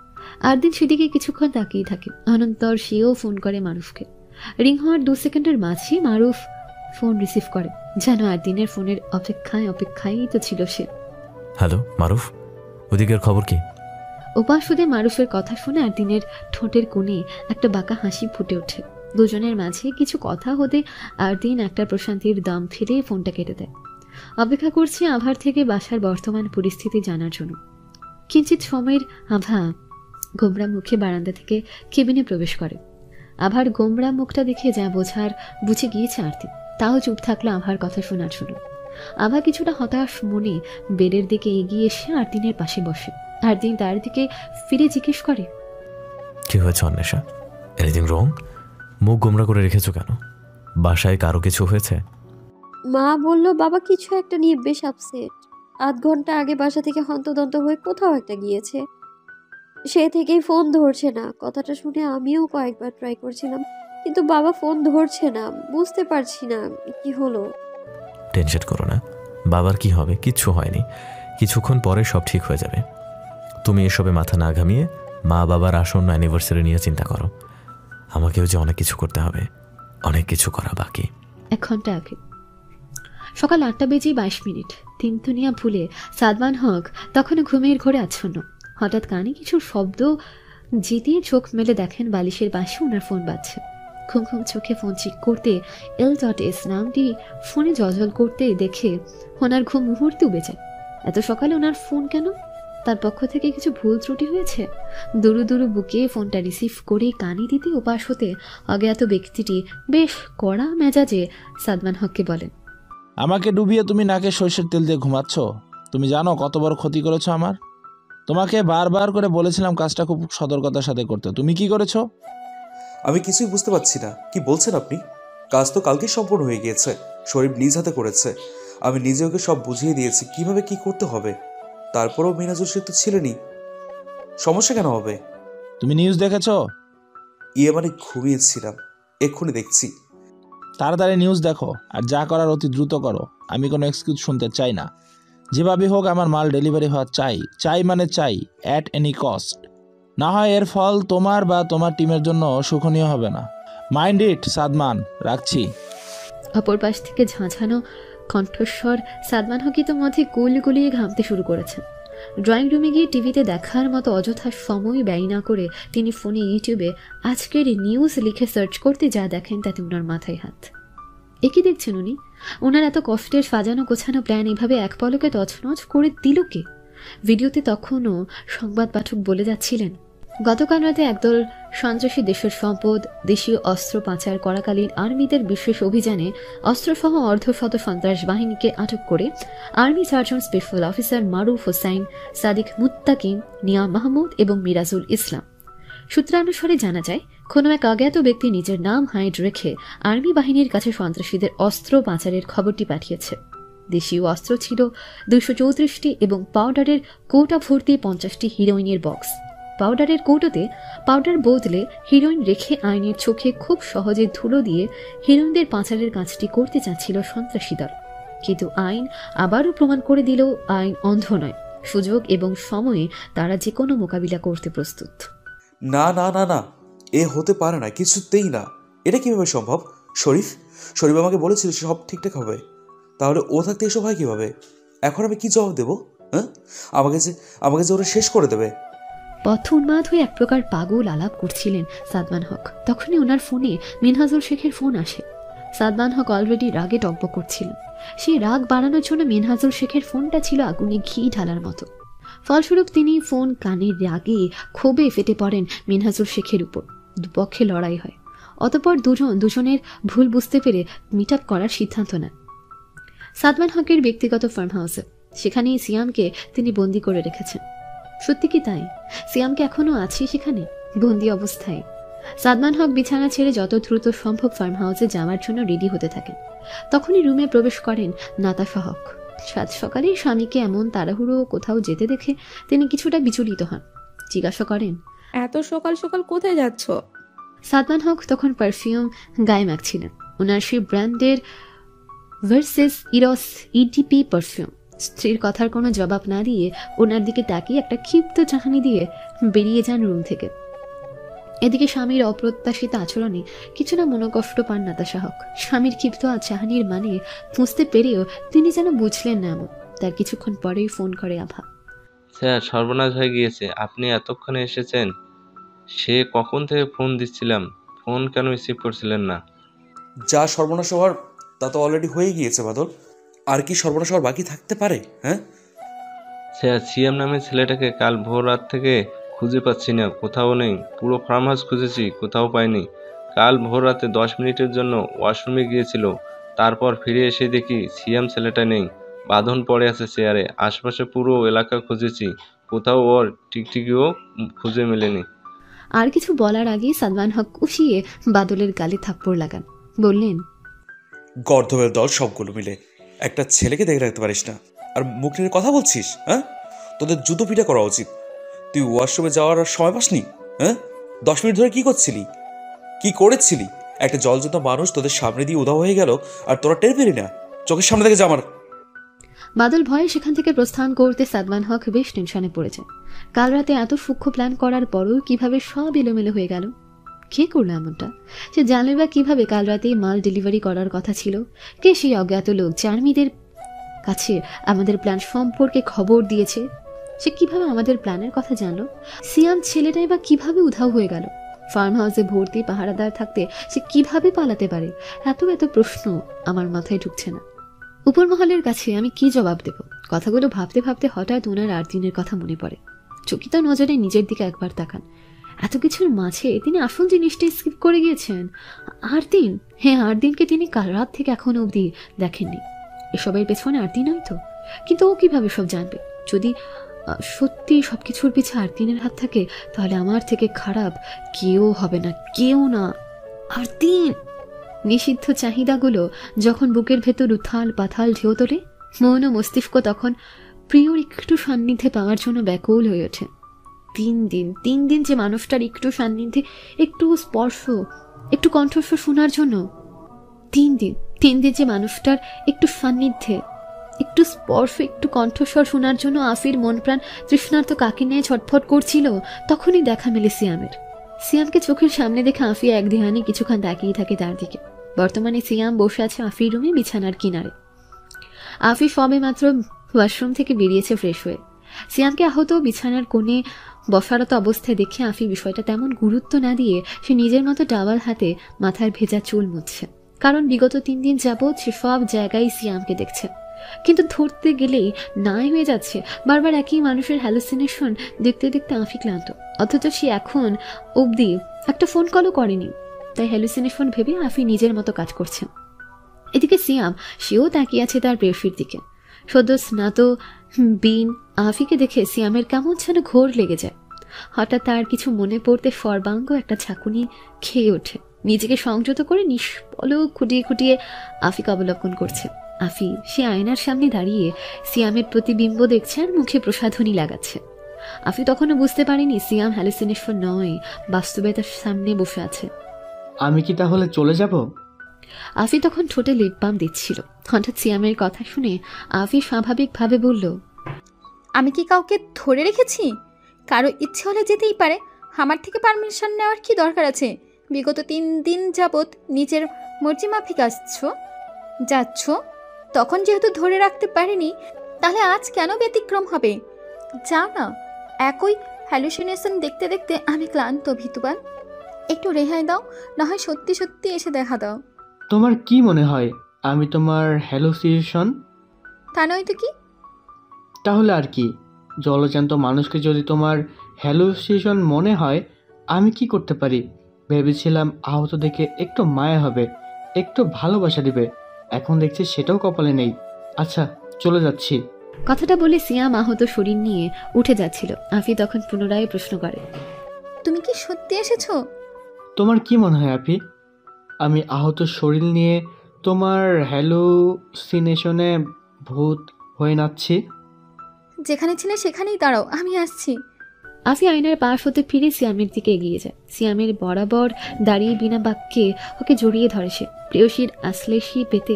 আরদিন সেদিকে কিছুক্ষণ তাকিয়ে থাকে। অনন্তর সেও ফোন করে মারুফকে। রিং হওয়ার 2 সেকেন্ডের মাঝে মারুফ ফোন রিসিভ করে, যেন আরদিনের ফোনের অপেক্ষায় তো ছিল সে। হ্যালো মারুফ, ওদিকের খবর কি? উপাসুদে মারুফের কথা শুনে আরদিনের ঠোঁটের কোণে একটা বাঁকা হাসি ফুটে ওঠে। দুজনের মাঝে কিছু কথা হতে আরদিন একটা প্রশান্তির দম ফেলে ফোনটা কেটে দেয়। অপেক্ষা করছে আভার থেকে বাসার বর্তমান পরিস্থিতি জানার জন্য। কিঞ্চিত সময়ের আভা গোমরা মুখে বারান্দা থেকে কেবিনে প্রবেশ করে। আভার গোমরা মুখটা দেখে যা বোঝার বুঝে গিয়েছে আরদিন, তাও চুপ থাকলো আভার কথা শোনার জন্য। আভা কিছুটা হতাশ মনে বেডের দিকে এগিয়ে এসে আরদিনের পাশে বসে। আরদিন তার দিকে ফিরে জিজ্ঞেস করে, কি হয়েছে অন্বেষা? Anything wrong? মুখ গোমরা করে রেখেছো কেন? বাসায় কারো কিছু হয়েছে? মা বলল বাবা কিছু একটা নিয়ে বেশ আপসেট। 8 ঘন্টা আগে বাসা থেকে হন্তদন্ত হয়ে কোথাও একটা গিয়েছে, সে থেকেই ফোন ধরছে না। কথাটা শুনে আমিও কয়েকবার ট্রাই করছিলাম, কিন্তু বাবা ফোন ধরছে না। বুঝতে পারছি না কি হলো। টেনশন করো না, বাবার কি হবে? কিচ্ছু হয়নি, কিছুক্ষণ পরে সব ঠিক হয়ে যাবে। তুমি এসবে মাথা না ঘামিয়ে মা বাবার আসন্ন অ্যানিভার্সারি নিয়ে চিন্তা করো। আমাকেও যে অনেক কিছু করতে হবে, অনেক কিছু করা বাকি। 1 ঘন্টা আগে সকাল 8:22। তিনতুনিয়া ভুলে সাদমান হক তখনও ঘুমের ঘোরে আচ্ছন্ন। হঠাৎ কানে কিছু শব্দ জিতিয়ে চোখ মেলে দেখেন বালিশের পাশে ওনার ফোন বাজছে। ঘুম ঘুম চোখে ফোন চেক করতে L.S নামটি ফোনে জলজল করতে দেখে ওনার ঘুম মুহূর্তে উবে যায়। এত সকালে ওনার ফোন কেন? তার পক্ষ থেকে কিছু ভুল ত্রুটি হয়েছে? দুরু দুরু বুকে ফোনটা রিসিভ করে কানে দিতে উপাস হতে অজ্ঞাত ব্যক্তিটি বেশ কড়া মেজাজে সাদমান হককে বলেন, আমাকে ডুবিয়ে তুমি নাকে সরষের তেল দিয়ে ঘুমাচ্ছ? তুমি জানো কত বড় ক্ষতি করেছো আমার? তোমাকে বারবার করে বলেছিলাম কাজটা খুব সতর্কতার সাথে করতে, তুমি কি করেছো? আমি কিছুই বুঝতে পারছি না, কি বলছেন আপনি? কাজ তো কালকেই সম্পূর্ণ হয়ে গিয়েছে, শরীফ নিজ হাতে করেছে। আমি নিজে ওকে সব বুঝিয়ে দিয়েছি কিভাবে কি করতে হবে। তারপরেও মিনাজুর শেখ তো ছিলেনই, সমস্যা কেন হবে? তুমি নিউজ দেখেছো? মানে ঘুমিয়েছিলাম, এক্ষুনি দেখছি। তাড়াতাড়ি নিউজ দেখো, আর যা করার অতি দ্রুত করো। আমি কোনো এক্সকিউজ শুনতে চাই না। যেভাবে হোক আমার মাল ডেলিভারি হওয়া চাই মানে চাই, অ্যাট এনি কস্ট। না হয় এর ফল তোমার বা তোমার টিমের জন্য সুখনীয় হবে না। মাইন্ড ইট সাদমান, রাখছি। অপর পাশ থেকে ঝাঁঝানো কণ্ঠস্বর সাদমান হকি তো মধ্যে গোল গুলিয়ে ঘামতে শুরু করেছেন। ড্রয়িং রুমে গিয়ে টিভিতে দেখার মতো অযথা সময় ব্যয় না করে তিনি ফোনে ইউটিউবে আজকের নিউজ লিখে সার্চ করতে যা দেখেন তাতে ওনার মাথায় হাত। একই দেখছেন উনি? ওনার এত কষ্টের সাজানো গোছানো প্ল্যান এভাবে এক পলকে তছনছ করে দিল কে? ভিডিওতে তখনও সংবাদ পাঠক বলে যাচ্ছিলেন, গতকাল রাতে একদল সন্ত্রাসী দেশের সম্পদ, দেশীয় অস্ত্র পাচার করাকালীন আর্মিদের বিশেষ অভিযানে অস্ত্রসহ অর্ধশত সন্ত্রাস বাহিনীকে আটক করে আর্মি 4 জন স্পেশাল অফিসার মারুফ হোসাইন, সাদিক মুত্তাকিম, নিয়া মাহমুদ এবং মিরাজুল ইসলাম। সূত্রানুসারে জানা যায়, কোনো এক অজ্ঞাত ব্যক্তি নিজের নাম হাইড রেখে আর্মি বাহিনীর কাছে সন্ত্রাসীদের অস্ত্র পাচারের খবরটি পাঠিয়েছে। দেশীয় অস্ত্র ছিল 234টি এবং পাউডারের কৌটা ভর্তি 50টি হিরোইনের বক্স। পাউডারের কৌটোতে পাউডার বদলে হিরোইন রেখে আইনের চোখে খুব সহজে ধুলো দিয়ে হিরোইনদের পাচারের কাজটি করতে চাচ্ছিল সন্ত্রাসী দল। কিন্তু আইন আবারও প্রমাণ করে দিল আইন অন্ধ নয়, সুযোগ এবং সময়ে তারা যে কোনো মোকাবিলা করতে প্রস্তুত। না না না না, এ হতে পারে না, কিছুতেই না। এটা কিভাবে সম্ভব? শরীফ শরীফ আমাকে বলেছিল সব ঠিকঠাক হবে, তাহলে ও থাকতে এসব হয় কিভাবে? এখন আমি কি জবাব দেবো? হ্যাঁ, আমাকে যে ওরা শেষ করে দেবে। পথ উন্মাদ হয়ে এক প্রকার পাগল আলাপ করছিলেন সাদমান হক। তখনই ওনার ফোনে মিনহাজুল শেখের ফোন আসে। সাদমান হক অলরেডি রাগে টকবক করছিলেন। সেই রাগ বাড়ানোর জন্য মিনহাজুল শেখের ফোনটা ছিল আগুনে ঘি ঢালার মতো। ফলস্বরূপ তিনি ফোন কানের রাগে ক্ষোভে ফেটে পড়েন মিনহাজুল শেখের উপর। দুপক্ষে লড়াই হয়। অতঃপর দুজনের ভুল বুঝতে পেরে মিট আপ করার সিদ্ধান্ত নেন সাদমান হকের ব্যক্তিগত ফার্ম হাউসে। সেখানেই সিয়ামকে তিনি বন্দি করে রেখেছেন। সত্যি কি তাই? সিয়ামকে এখনো আছে সেখানে বন্দি অবস্থায়। সাদমান হক বিছানা ছেড়ে যত দ্রুত সম্ভব ফার্ম হাউসে যাওয়ার জন্য রেডি হতে থাকেন। তখনই রুমে প্রবেশ করেন নাতাশা হক। সাত সকালে স্বামীকে এমন তাড়াহুড়ো কোথাও যেতে দেখে তিনি কিছুটা বিচলিত হন। জিজ্ঞাসা করেন, এত সকাল সকাল কোথায় যাচ্ছ? সাদমান হক তখন পারফিউম গায়ে মাখছিলেন। ওনার সেই ব্র্যান্ডের ভার্সেস ইরস ইডিপি পারফিউম। স্ত্রীর কথার কোনো জবাব না দিয়ে ওনার দিকে তাকিয়ে একটা ক্ষিপ্ত চাহনি দিয়ে বেরিয়ে যান রুম থেকে। এদিকে স্বামীর অপ্রত্যাশিত আচরণে কিছুটা মনোকষ্ট পান নাতাশা হক। স্বামীর ক্ষিপ্ত চাহনির মানে বুঝতে পেরেও তিনি যেন বুঝলেন না এমন। তার কিছুক্ষণ পরেই ফোন করে আভা। স্যার, সর্বনাশ হয়ে গিয়েছে, আপনি এতক্ষণে এসেছেন। সে কখন থেকে ফোন দিচ্ছিলাম, ফোন কেন রিসিভ করছিলেন না? যা সর্বনাশ হওয়ার তা তো অলরেডি হয়ে গিয়েছে বাদল, আর কি সর্বনাশ হওয়ার বাকি থাকতে পারে? হ্যাঁ স্যার, সিএম নামের ছেলেটাকে কাল ভোর রাত থেকে খুঁজে পাচ্ছি না, কোথাও নেই। পুরো ফার্ম হাউস খুঁজেছি, কোথাও পাইনি। কাল ভোর রাতে 10 মিনিটের জন্য ওয়াশরুমে গিয়েছিল, তারপর ফিরে এসে দেখি সিএম ছেলেটা নেই, বাঁধন পড়ে আছে চেয়ারে। আশপাশে পুরো এলাকা খুঁজেছি, কোথাও ওর টিকটিকিও খুঁজে মেলেনি। আর কিছু বলার আগেই সাদমান হক উঠিয়ে বাদলের গালে থাপ্পড় লাগান। বললেন, গর্ধবের দল সবগুলো মিলে একটা ছেলেকে দেখে রাখতে পারিস না, আর মুখ নিয়ে কথা বলছিস? হ্যাঁ, তোদের জুতো পিটা করা উচিত। তুই ওয়াশরুমে যাওয়ার সময় পাসনি? হ্যাঁ, 10 মিনিট ধরে কি করছিলি, কি করেছিলি? একটা জলজন্ত মানুষ তোদের সামনে দিয়ে উধাও হয়ে গেল আর তোরা টের পেলি না? চোখের সামনে থেকে যা আমার। বাদল ভয়ে সেখান থেকে প্রস্থান করতে সাদমান হক বেশ টেনশনে পড়েছে। কাল রাতে এত সূক্ষ্ম প্ল্যান করার পরও কিভাবে সব এলোমেলো হয়ে গেল? কে করলো এমনটা? সে জানবে বা কিভাবে কাল রাতে মাল ডেলিভারি করার কথা ছিল? কে সেই অজ্ঞাত লোক জার্মিদের কাছে আমাদের প্ল্যান সম্পর্কে খবর দিয়েছে? সে কিভাবে আমাদের প্ল্যানের কথা জানলো? সিয়াম ছেলেটাই বা কিভাবে উধাও হয়ে গেল? ফার্ম হাউসে ভর্তি পাহারাদার থাকতে সে কিভাবে পালাতে পারে? এত এত প্রশ্ন আমার মাথায় ঢুকছে না। উপর মহলের কাছে আমি কি জবাব দেব? কথাগুলো ভাবতে ভাবতে হঠাৎ ওনার আরদিনের কথা মনে পড়ে। চকিত নজরে নিজের দিকে একবার তাকান। এত কিছুর মাঝে তিনি আসল জিনিসটি স্কিপ করে গিয়েছেন। আরদিন, হ্যাঁ, আরদিনকে তিনি কাল রাত থেকে এখনো অবধি দেখেননি। এসবের পেছনে আরদিন নয় তো? কিন্তু ও কিভাবে সব জানবে? যদি সত্যি সবকিছুর পিছে আরদিনের হাত থাকে, তাহলে আমার থেকে খারাপ কেউ হবে না, কেউ না। আরদিন! নিষিদ্ধ চাহিদাগুলো যখন বুকের ভেতর উথাল পাথাল ঢেউ তোলে, মন ও মস্তিষ্ক তখন প্রিয়র একটু সান্নিধ্যে পাওয়ার জন্য ব্যাকুল হয়ে ওঠে। 3 দিন যে মানুষটার একটু সান্নিধ্যে, একটু স্পর্শ, একটু কণ্ঠস্বর শোনার জন্য, 3 দিন যে মানুষটার একটু সান্নিধ্যে, একটু স্পর্শ, একটু কণ্ঠস্বর শোনার জন্য আফির মন প্রাণ তৃষ্ণার্ত কাকে নিয়ে ছটফট করছিল, তখনই দেখা মেলে সিয়ামের। সিয়ামকে চোখের সামনে দেখে আফি এক ধ্যানে কিছুক্ষণ তাকিয়ে থাকে তার দিকে। বর্তমানে সিয়াম বসে আছে আফির রুমে বিছানার কিনারে। আফি সবে মাত্র ওয়াশরুম থেকে বেরিয়েছে ফ্রেশ হয়ে। সিয়ামকে আহত বিছানার কোণে বসারত অবস্থায় দেখে আফি বিষয়টা তেমন গুরুত্ব না দিয়ে সে নিজের মতো টাওয়াল হাতে মাথার ভেজা চুল মুছছে। কারণ বিগত 3 দিন যাবৎ সে সব জায়গায় সিয়ামকে দেখছে, কিন্তু ধরতে গেলেই নাই হয়ে যাচ্ছে। বারবার একই মানুষের হ্যালুসিনেশন দেখতে দেখতে আফি ক্লান্ত। অথচ সে এখন অবধি একটা ফোন কলও করেনি। তাই হ্যালুসিনেশন ভেবে আফি নিজের মতো কাজ করছে। এদিকে সিয়াম, সেও তাকিয়ে আছে তার প্রেয়সীর দিকে। সদ্য স্নাত বিন আফিকে দেখে সিয়ামের কেমন যেন ঘোর লেগে যায়। হঠাৎ তার কিছু মনে পড়তে সর্বাঙ্গ একটা ঝাঁকুনি খেয়ে ওঠে। নিজেকে সংযত করে নিষ্পলক খুঁটিয়ে খুঁটিয়ে আফিকে অবলোকন করছে। আফি সে আয়নার সামনে দাঁড়িয়ে সিয়ামের প্রতিবিম্ব দেখছে আর মুখে প্রসাধনী লাগাচ্ছে। আফি তখনও বুঝতে পারেনি সিয়াম হ্যালুসিনেশন নয়, বাস্তবে তার সামনে বসে আছে। আমি কি তাহলে চলে যাব? আফি তখন ঠোঁটে লিপ বাম দিচ্ছিল। হঠাৎ সিয়ামের কথা শুনে আফি স্বাভাবিকভাবে বলল, আমি কি কাউকে ধরে রেখেছি? কারো ইচ্ছে হলে যেতেই পারে, আমার থেকে পারমিশন নেওয়ার কি দরকার আছে? বিগত 3 দিন যাবৎ নিজের মর্জি মাফিক যাচ্ছ, তখন যেহেতু ধরে রাখতে পারিনি, তাহলে আজ কেন ব্যতিক্রম হবে? যাও না, একই হ্যালুসিনেশন দেখতে দেখতে আমি ক্লান্ত ভীতুবান। একটু রেহাই দাও, না হয় সত্যি সত্যি এসে দেখা দাও। তোমার কি মনে হয় আমি তোমার হ্যালুসিনেশন? তা নয় তো কি? তাহলে আর কি? জলজান্ত মানুষকে যদি তোমার হ্যালুসিনেশন মনে হয়, আমি কি করতে পারি? ভেবেছিলাম আহত দেখে একটু মায়া হবে, একটু ভালোবাসা দিবে। এখন দেখছি সেটাও কপালে নেই। আচ্ছা, চলে যাচ্ছি। কথাটা বলে সিয়াম আহত শরীর নিয়ে উঠে যাচ্ছিল। আফি তখন পুনরায় প্রশ্ন করে, তুমি কি সত্যি এসেছো? তোমার কি মনে হয় আপি, আমি আহত শরীর নিয়ে তোমার হ্যালুসিনেশনে ভূত হয়ে নাচছি? যেখানে ছিলে সেখানেই দাঁড়াও, আমি আসছি। আফি আয়নার পাশ হতে ফিরে সিয়ামের দিকে এগিয়ে যায়। সিয়ামের বরাবর দাঁড়িয়ে বিনা বাক্যে ওকে জড়িয়ে ধরে সে। প্রেয়সীর আশ্লেষী পেতে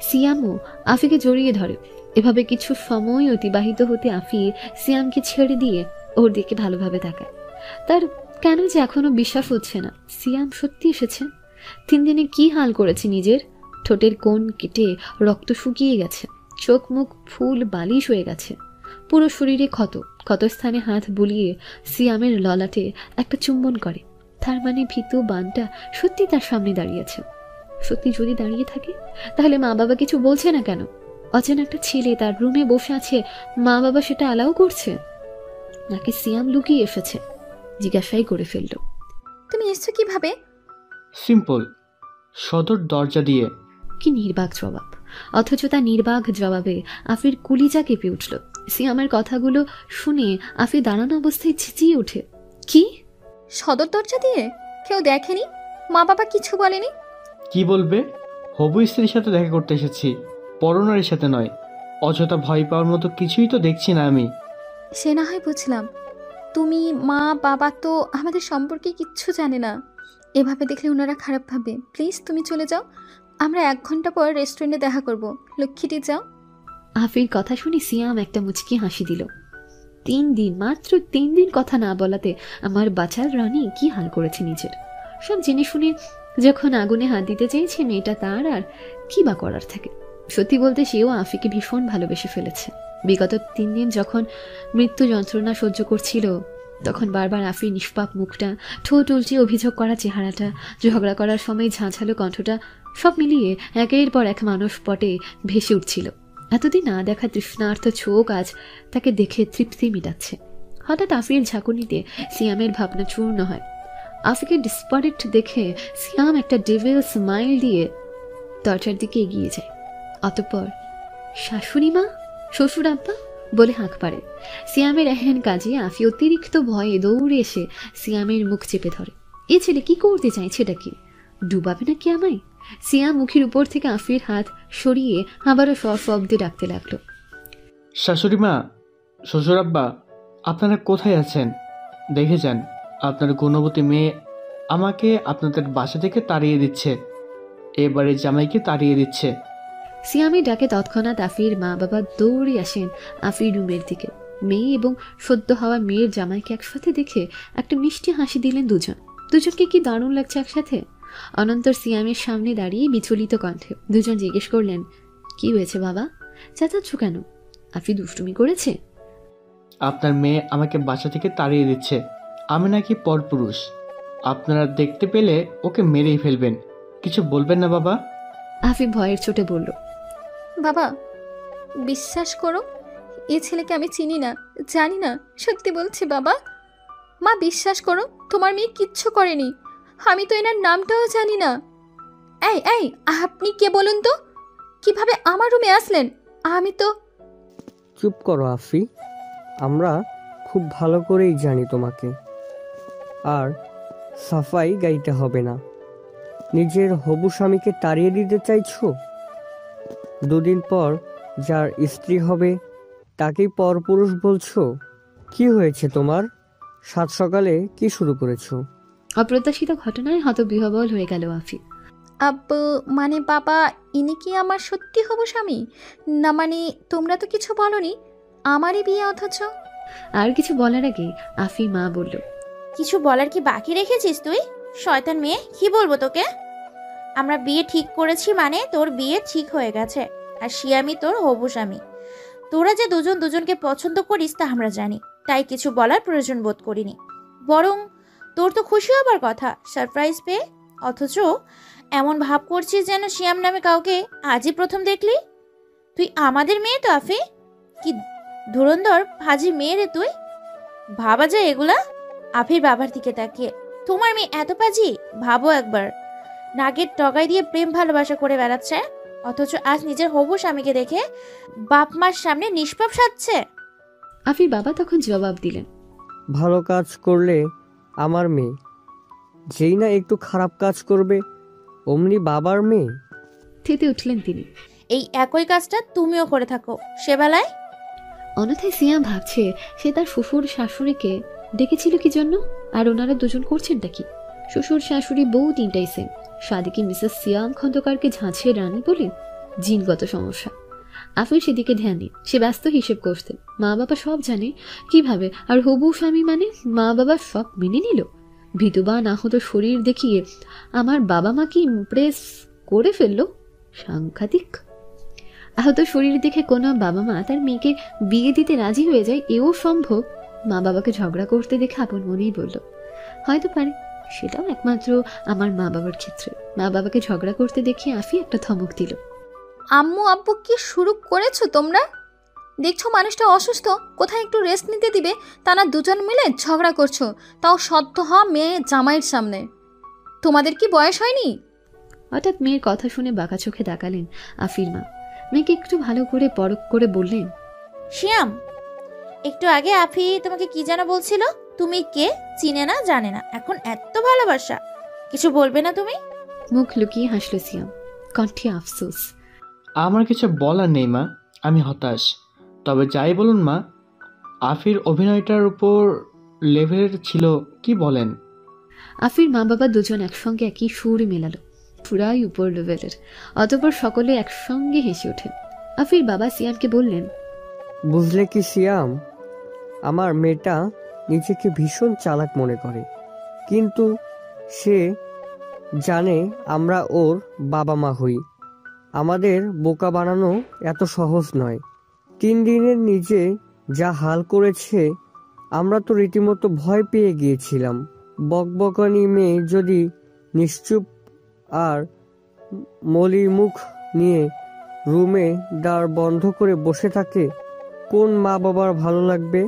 সিয়ামও আফিকে জড়িয়ে ধরে। এভাবে কিছু সময় অতিবাহিত হতে আফি সিয়ামকে ছেড়ে দিয়ে ওর দিকে ভালোভাবে তাকায়। তার কেন যে এখনো বিশ্বাস হচ্ছে না সিয়াম সত্যি এসেছে। 3 দিনে কি হাল করেছে নিজের। ঠোঁটের কোণ কেটে রক্ত শুকিয়ে গেছে, চোখ মুখ ফুল বালিশ হয়ে গেছে, পুরো শরীরে ক্ষত। ক্ষত স্থানে হাত বুলিয়ে সিয়ামের ললাটে একটা চুম্বন করে। তার মানে ভীতু বানটা সত্যি তার সামনে দাঁড়িয়েছে। সত্যি যদি দাঁড়িয়ে থাকে, তাহলে মা বাবা কিছু বলছে না কেন? অচেনা একটা ছেলে তার রুমে বসে আছে, মা বাবা সেটা অ্যালাউ করছে নাকি সিয়াম লুকিয়ে এসেছে? জিজ্ঞাসাই করে ফেলল, তুমি এসছো কিভাবে? সিম্পল, সদর দরজা দিয়ে। কি নির্বাক জবাব! অথচ তার নির্বাক জবাবে আফির কুলিজা কেঁপে উঠল। সিয়ামের কথাগুলো শুনে আফি দাঁড়ানো অবস্থায় চিচিয়ে ওঠে, কি? সদর দরজা দিয়ে? কেউ দেখেনি? মা বাবা কিছু বলেনি? কি বলবে? হবু স্ত্রীর সাথে দেখা করতে এসেছি, পরনারীর সাথে নয়। অযথা ভয় পাওয়ার মতো কিছুই তো দেখছি না আমি। সে না হয় বুঝলাম, তুমি মা বাবা তো আমাদের সম্পর্কে কিচ্ছু জানে না। এভাবে দেখলে ওনারা খারাপ ভাবে। প্লিজ তুমি চলে যাও, আমরা 1 ঘন্টা পর রেস্টুরেন্টে দেখা করব। লক্ষ্মীটি যাও। আফির কথা শুনে সিয়াম একটা মুচকি হাসি দিল। 3 দিন, মাত্র 3 দিন কথা না বলাতে আমার বাচাল রানী কি হাল করেছে নিজের। সব জেনে শুনে যখন আগুনে হাত দিতে চেয়েছে মেয়েটা, তার আর কি বা করার থাকে। সত্যি বলতে সেও আফিকে ভীষণ ভালোবেসে ফেলেছে। বিগত 3 দিন যখন মৃত্যু যন্ত্রণা সহ্য করছিল, তখন বারবার আফির নিষ্পাপ মুখটা, ঠোঁট উল্টে অভিযোগ করা চেহারাটা, ঝগড়া করার সময় ঝাঁঝালো কণ্ঠটা, সব মিলিয়ে একের পর এক মানস পটে ভেসে উঠছিল। এতদিন না দেখা তৃষ্ণার্ত চোখ আজ তাকে দেখে তৃপ্তি মেটাচ্ছে। হঠাৎ আফির ঝাঁকুনিতে সিয়ামের ভাবনা চূর্ণ হয়। আফিকে ডিসপারেট দেখে সিয়াম একটা ডেভিল স্মাইল দিয়ে দরজার দিকে এগিয়ে যায়। অতঃপর শাশুড়ি মা, শ্বশুর আব্বা বলে হাঁক পারে। সিয়ামের এহেন কাজে আফি অতিরিক্ত ভয়ে দৌড়ে এসে সিয়ামের মুখ চেপে ধরে। এ ছেলে কি করতে চাইছে? এটা কি ডুবাবে নাকি আমায়? সিয়াম মুখের উপর থেকে আফির হাত সরিয়ে আবারও সশব্দে ডাকতে লাগলো, শাশুড়ি মা, শ্বশুর আব্বা, আপনারা কোথায় আছেন? দেখে যান, আপনার গুণবতী মেয়ে আমাকে আপনাদের বাসা থেকে তাড়িয়ে দিচ্ছে, এবারে জামাইকে তাড়িয়ে দিচ্ছে। সিয়ামের ডাকে তৎক্ষণাৎ আফির মা বাবা দৌড়ে আসেন আফির রুমের দিকে। মেয়ে এবং সদ্য হওয়া মেয়ের জামাইকে একসাথে দেখে একটা মিষ্টি হাসি দিলেন দুজনকে কি দারুণ লাগছে একসাথে। অনন্তর সিয়ামের সামনে দাঁড়িয়ে বিচলিত কণ্ঠে দুজন জিজ্ঞেস করলেন, কি হয়েছে বাবা, চেঁচাচ্ছ কেন? আফি দুষ্টুমি করেছে? আপনার মেয়ে আমাকে বাসা থেকে তাড়িয়ে দিচ্ছে, আমি নাকি পরপুরুষ। আপনারা দেখতে পেলে ওকে মেরেই ফেলবেন, কিছু বলবেন না বাবা? আফি ভয়ের চোটে বলল, বাবা বিশ্বাস করো, এ ছেলেকে আমি চিনি না, জানি না, সত্যি বলছি বাবা। মা বিশ্বাস করো, তোমার মেয়ে কিচ্ছু করেনি। আমি তো এনার নামটাও জানি না। এই এই আপনি কে বলুন তো? কিভাবে আমার রুমে আসলেন? আমি তো... চুপ করো আফি, আমরা খুব ভালো করেই জানি তোমাকে। আর সাফাই গাইতে হবে না। নিজের হবু স্বামীকে তাড়িয়ে দিতে চাইছো? 2 দিন পর যার স্ত্রী হবে তাকেই পরপুরুষ বলছো? কি হয়েছে তোমার? 7 সকালে কি শুরু করেছো? অপ্রত্যাশিত ঘটনায় হতবিহ্বল হয়ে গেল আফি। আব্বু মানে বাবা, ইনি কি আমার সত্যি হবু স্বামী? না মানে তোমরা তো কিছু বলনি, আমারই বিয়ে অথচ... আর কিছু বলার আগে আফি মা বলল, কিছু বলার কি বাকি রেখেছিস তুই? শয়তান মেয়ে, কি বলবো তোকে? আমরা বিয়ে ঠিক করেছি মানে তোর বিয়ে ঠিক হয়ে গেছে, আর শিয়ামি তোর হবু স্বামী। তোরা যে দুজন দুজনকে পছন্দ করিস তা আমরা জানি, তাই কিছু বলার প্রয়োজন বোধ করিনি। বরং তোর তো খুশি হবার কথা সারপ্রাইজ পেয়ে, অথচ এমন ভাব করছিস যেন শিয়াম নামে কাউকে আজই প্রথম দেখলি। তুই আমাদের মেয়ে তো আফি, কি ধুরন্ধর ফাজি মেয়ে রে তুই। ভাবা যায় এগুলা? আফির বাবার দিকে তাকিয়ে, তোমার মেয়ে এত পাজি? ভাবো একবার, নাগের টগাই দিয়ে প্রেম ভালোবাসা করে বেড়াচ্ছে, অথচ আজ নিজের হবু স্বামীকে দেখে বাপ মার সামনে নিষ্পাপ সাজছে। আফির বাবা তখন জবাব দিলেন, ভালো কাজ করলে আমার মেয়ে, যেই না একটু খারাপ কাজ করবে অমনি বাবার মেয়ে। থেতে উঠলেন তিনি। এই একই কাজটা তুমিও করে থাকো সেবেলায়। অন্যথায় সিয়াম ভাবছে সে তার শ্বশুর শাশুড়িকে ডেকেছিল কি জন্য, আর ওনারা দুজন করছেনটা কি। শ্বশুর শাশুড়ি বউ তিনটাই সেম। সাদিকে মিসেস সিয়াম খন্দকারকে ঝাঁঝিয়ে রানী বলে জিনগত সমস্যা। আফির সেদিকে ধ্যান নেই, সে ব্যস্ত হিসেব করতেন। মা বাবা সব জানে কিভাবে, আর হবু স্বামী মানে মা বাবা সব মেনে নিল। বিধবা না হতো শরীর দেখিয়ে আমার বাবা মাকে ইমপ্রেস করে ফেললো। সাংঘাতিক। আহত শরীর দেখে কোনো বাবা মা তার মেয়েকে বিয়ে দিতে রাজি হয়ে যায়, এও সম্ভব। মা বাবাকে ঝগড়া করতে দেখে আপন মনেই বলল, হয়তো পারে। সেটাও একমাত্র আমার মা বাবার ক্ষেত্রে। মা বাবাকে ঝগড়া করতে দেখে আফি একটা ধমক দিল। আম্মু আব্বু কি শুরু করেছো তোমরা? দেখছো মানুষটা অসুস্থ, কোথায় একটু রেস্ট নিতে দিবে তা না, দুজন মিলে ঝগড়া করছো, তাও সদ্য হওয়া মেয়ে জামাইয়ের সামনে। তোমাদের কি বয়স হয়নি? হঠাৎ মেয়ের কথা শুনে বাঁকা চোখে তাকালেন আফির মা। মেয়েকে একটু ভালো করে পরখ করে বললেন, শিয়াম, একটু আগে আফি তোমাকে কি যেন বলছিল? তুমি কে, চিনে না জানে না, এখন এত ভালোবাসা, কিছু বলবে না তুমি? মুখ লুকিয়ে হাসল সিয়াম, কণ্ঠে আফসোস। আমার কিছু বলার নেই মা, আমি হতাশ। তবে যাই বলুন মা, আফির অভিনয়টার উপর লেভেলের ছিল, কি বলেন? আফির মা বাবা দুজন একসঙ্গে একই সুর মেলালো, পুরাই উপর লেভেলের। অতঃপর সকলে একসঙ্গে হেসে ওঠেন। আফির বাবা সিয়ামকে বললেন, বুঝলে কি সিয়াম, আমার মেয়েটা নিজেকে ভীষণ চালাক মনে করে, কিন্তু সে জানে আমরা ওর বাবা মা হই। আমাদের বোকা বানানো এত সহজ নয়। 3 দিনের নিজে যা হাল করেছে, আমরা তো রীতিমতো ভয় পেয়ে গিয়েছিলাম। বকবকানি মেয়ে যদি নিশ্চুপ আর মলির মুখ নিয়ে রুমে দ্বার বন্ধ করে বসে থাকে, কোন মা বাবার ভালো লাগবে?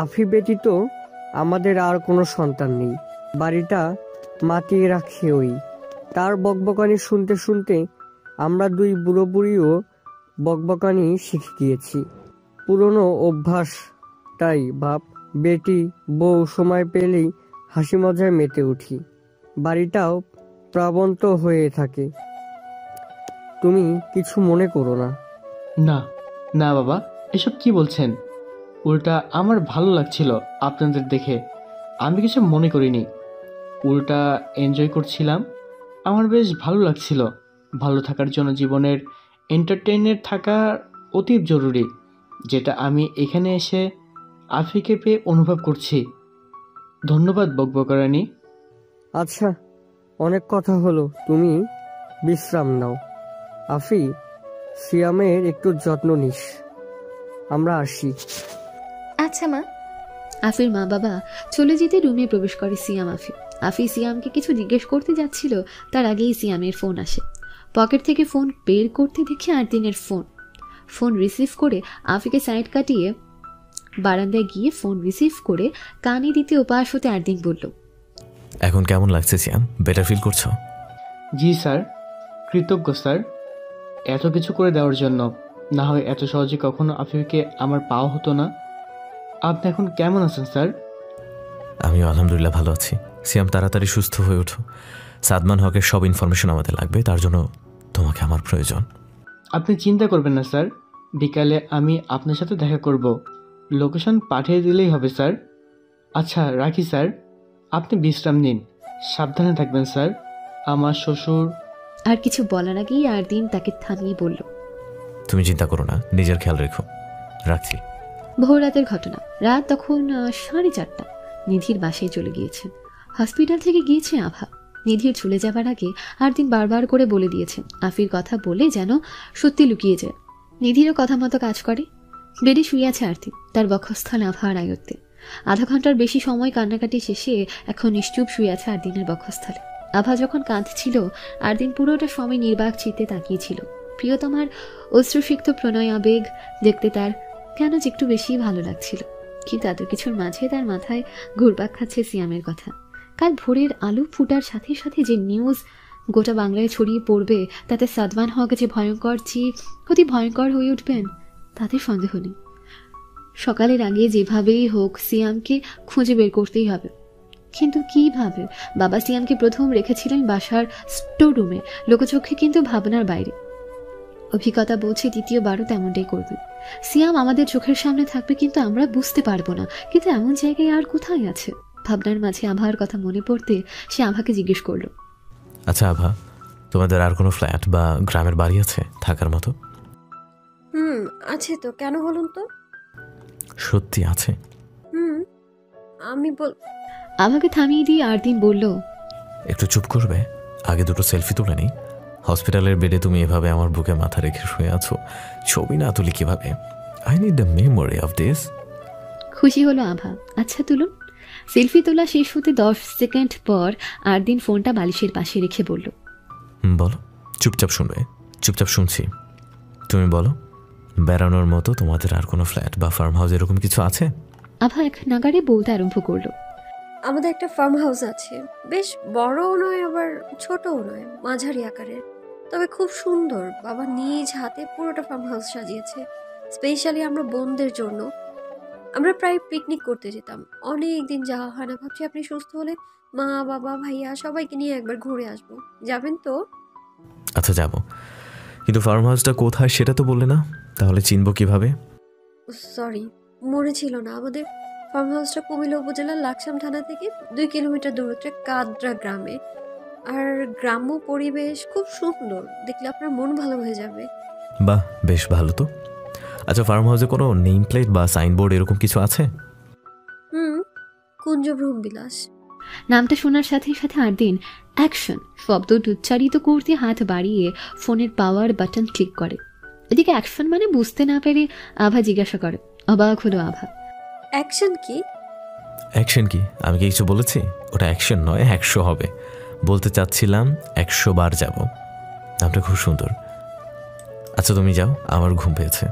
আফি ব্যতীত আমাদের আর কোনো সন্তান নেই। বাড়িটা মাতিয়ে রাখে ওই। তার বকবকানি শুনতে শুনতে আমরা 2 বুড়ো বুড়িও বকবকানি শিখে গিয়েছি। পুরনো অভ্যাস, তাই বাপ বেটি বউ সময় পেলেই হাসি মজায় মেতে উঠি। বাড়িটাও প্রাবন্ত হয়ে থাকে। তুমি কিছু মনে করো না। না না বাবা, এসব কি বলছেন? উল্টা আমার ভালো লাগছিল আপনাদের দেখে, আমি কিছু মনে করিনি। উল্টা এনজয় করছিলাম, আমার বেশ ভালো লাগছিল। ভালো থাকার জন্য জীবনের এন্টারটেইনের থাকা অতি জরুরি, যেটা আমি এখানে এসে আফিকে পেয়ে অনুভব করছি। ধন্যবাদ বকবকারানি। আচ্ছা, অনেক কথা হলো, তুমি বিশ্রাম নাও। আফি, সিয়ামের একটু যত্ন নিস। আমরা আসি। আচ্ছা মা। আফির মা বাবা চলে যেতে রুমে প্রবেশ করে সিয়াম। আফি সিয়ামকে কিছু জিজ্ঞেস করতে যাচ্ছিল, তার আগেই সিয়ামের ফোন আসে। পকেট থেকে ফোন বের করতে দেখে আরদিনের ফোন রিসিভ করে আফিকে সাইড কাটিয়ে বারান্দায় গিয়ে ফোন রিসিভ করে কানে দিতে উপাস হতে আরদিন বলল, এখন কেমন লাগছে সিয়াম? বেটার ফিল করছো? জি স্যার, কৃতজ্ঞ স্যার এত কিছু করে দেওয়ার জন্য। না হয় এত সহজে কখনো আফিফকে আমার পাওয়া হতো না। আপনি এখন কেমন আছেন স্যার? আমিও আলহামদুলিল্লাহ ভালো আছি। সিয়াম, তাড়াতাড়ি সুস্থ হয়ে ওঠো। সাদমান হকের সব ইনফরমেশন আমাদের লাগবে, তার জন্য তোমাকে আমার প্রয়োজন। আপনি চিন্তা করবেন না স্যার, বিকালে আমি আপনার সাথে দেখা করব। লোকেশন পাঠিয়ে দিলেই হবে স্যার। আচ্ছা রাখি স্যার, আপনি বিশ্রাম নিন, সাবধানে থাকবেন স্যার। আমার শ্বশুর। আর কিছু বলার আগেই আরদিন তাকে থামিয়ে বলল, তুমি চিন্তা করো না, নিজের খেয়াল রেখো, রাখছি। ভোর রাতের ঘটনা। রাত তখন 4:30। নিধির বাসায় চলে গিয়েছেন। হসপিটাল থেকে গিয়েছে আভা। নিধির চলে যাবার আগে আরদিন বারবার করে বলে দিয়েছে আফির কথা বলে যেন সত্যি লুকিয়ে যায়। নিধিরও কথা মতো কাজ করে। বেডে শুয়ে আছে আরদিন, তার বক্ষস্থল আভা আর আয়ত্তে। আধা ঘন্টার বেশি সময় কান্নাকাটি শেষে এখন নিশ্চুপ শুয়ে আছে আরদিনের বক্ষস্থলে। আভা যখন কাঁদছিল আরদিন পুরোটা সময় নির্বাক চিত্তে তাকিয়েছিল। প্রিয়তমার অশ্রুসিক্ত প্রণয় আবেগ দেখতে তার কেন যে একটু বেশি ভালো লাগছিল। কিন্তু এত কিছুর মাঝে তার মাথায় ঘুরপাক খাচ্ছে সিয়ামের কথা। কাল ভোরের আলো ফুটার সাথে সাথে যে নিউজ গোটা বাংলায় ছড়িয়ে পড়বে, তাতে সাদমান হক যে ভয়ঙ্কর অতি ভয়ঙ্কর হয়ে উঠবেন তাতে সন্দেহ নেই। সকালের আগে যেভাবেই হোক সিয়ামকে খুঁজে বের করতেই হবে। কিন্তু কিভাবে? বাবা সিয়ামকে প্রথম রেখেছিলেন বাসার স্টোর রুমে, লোকচক্ষে কিন্তু ভাবনার বাইরে। অভিজ্ঞতা বলছে দ্বিতীয়বারও তেমনটাই করবে। সিয়াম আমাদের চোখের সামনে থাকবে কিন্তু আমরা বুঝতে পারবো না। কিন্তু এমন জায়গায় আর কোথায় আছে? ভাবনার মাঝে আভার কথা মনে পড়তে সে আভাকে জিজ্ঞেস করলো, আচ্ছা আভা, তোমাদের আর কোনো ফ্ল্যাট বা গ্রামের বাড়ি আছে থাকার মতো? আছে তো, কেন বলুন তো? সত্যি আছে? আমি আভাকে থামিয়ে দিয়ে আরদিন বলল, একটু চুপ করবে? আগে দুটো সেলফি তুলে নিই। হসপিটালের বেডে তুমি এভাবে আমার বুকে মাথা রেখে শুয়ে আছো, ছবি না তুলি কিভাবে? I need the memory of this. খুশি হলো আভা। আচ্ছা তুলুন। সেলফি তোলা শেষ হতে 10 সেকেন্ড পর আরদিন ফোনটা বালিশের পাশে রেখে বলল, বলো। চুপচাপ শুনবে? চুপচাপ শুনছি। তুমি বলো, বেড়ানোর মতো তোমাদের আর কোনো ফ্ল্যাট বা ফার্ম হাউস এরকম কিছু আছে? আভা এক নাগাড়ে বলতে আরম্ভ করলো, আমাদের একটা ফার্ম হাউস আছে, বেশ বড়ও নয় আবার ছোটও নয়, মাঝারি আকারের, তবে খুব সুন্দর। বাবা নিজ হাতে পুরোটা ফার্ম হাউস সাজিয়েছে স্পেশালি আমরা বোনদের জন্য। আমরা প্রায় পিকনিক করতে যেতাম, অনেক দিন যাওয়া হয় না। ভাবছি আপনি সুস্থ হলে মা বাবা ভাইয়া সবাইকে নিয়ে একবার ঘুরে আসবো, যাবেন তো? আচ্ছা যাব, কিন্তু ফার্ম হাউসটা কোথায় সেটা তো বললে না, তাহলে চিনবো কিভাবে? সরি, মনে ছিল না। আমাদের ফার্ম হাউসটা কুমিল্লা উপজেলার লাকসাম থানা থেকে 2 কিলোমিটার দূরত্বে কাদরা গ্রামে। আর গ্রাম্য পরিবেশ খুব সুন্দর, দেখলে আপনার মন ভালো হয়ে যাবে। বাহ, বেশ ভালো তো। আচ্ছা, ফার্ম হাউসে কোনো নেম প্লেট বা সাইনবোর্ড এরকম কিছু আছে? কুঞ্জভ্রম বিলাস। নামটা শোনার সাথে সাথে আরদিন অ্যাকশন শব্দ উচ্চারিত করতে হাত বাড়িয়ে ফোনের পাওয়ার বাটন ক্লিক করে। এদিকে অ্যাকশন মানে বুঝতে না পেরে আভা জিজ্ঞাসা করে। অবাক হলো আভা। অ্যাকশন কি? অ্যাকশন কি? আমি কি কিছু বলেছি? ওটা অ্যাকশন নয়, 100 হবে। বলতে চাচ্ছিলাম 100 বার যাব। নামটা খুব সুন্দর। আচ্ছা তুমি যাও, আমার ঘুম পেয়েছে।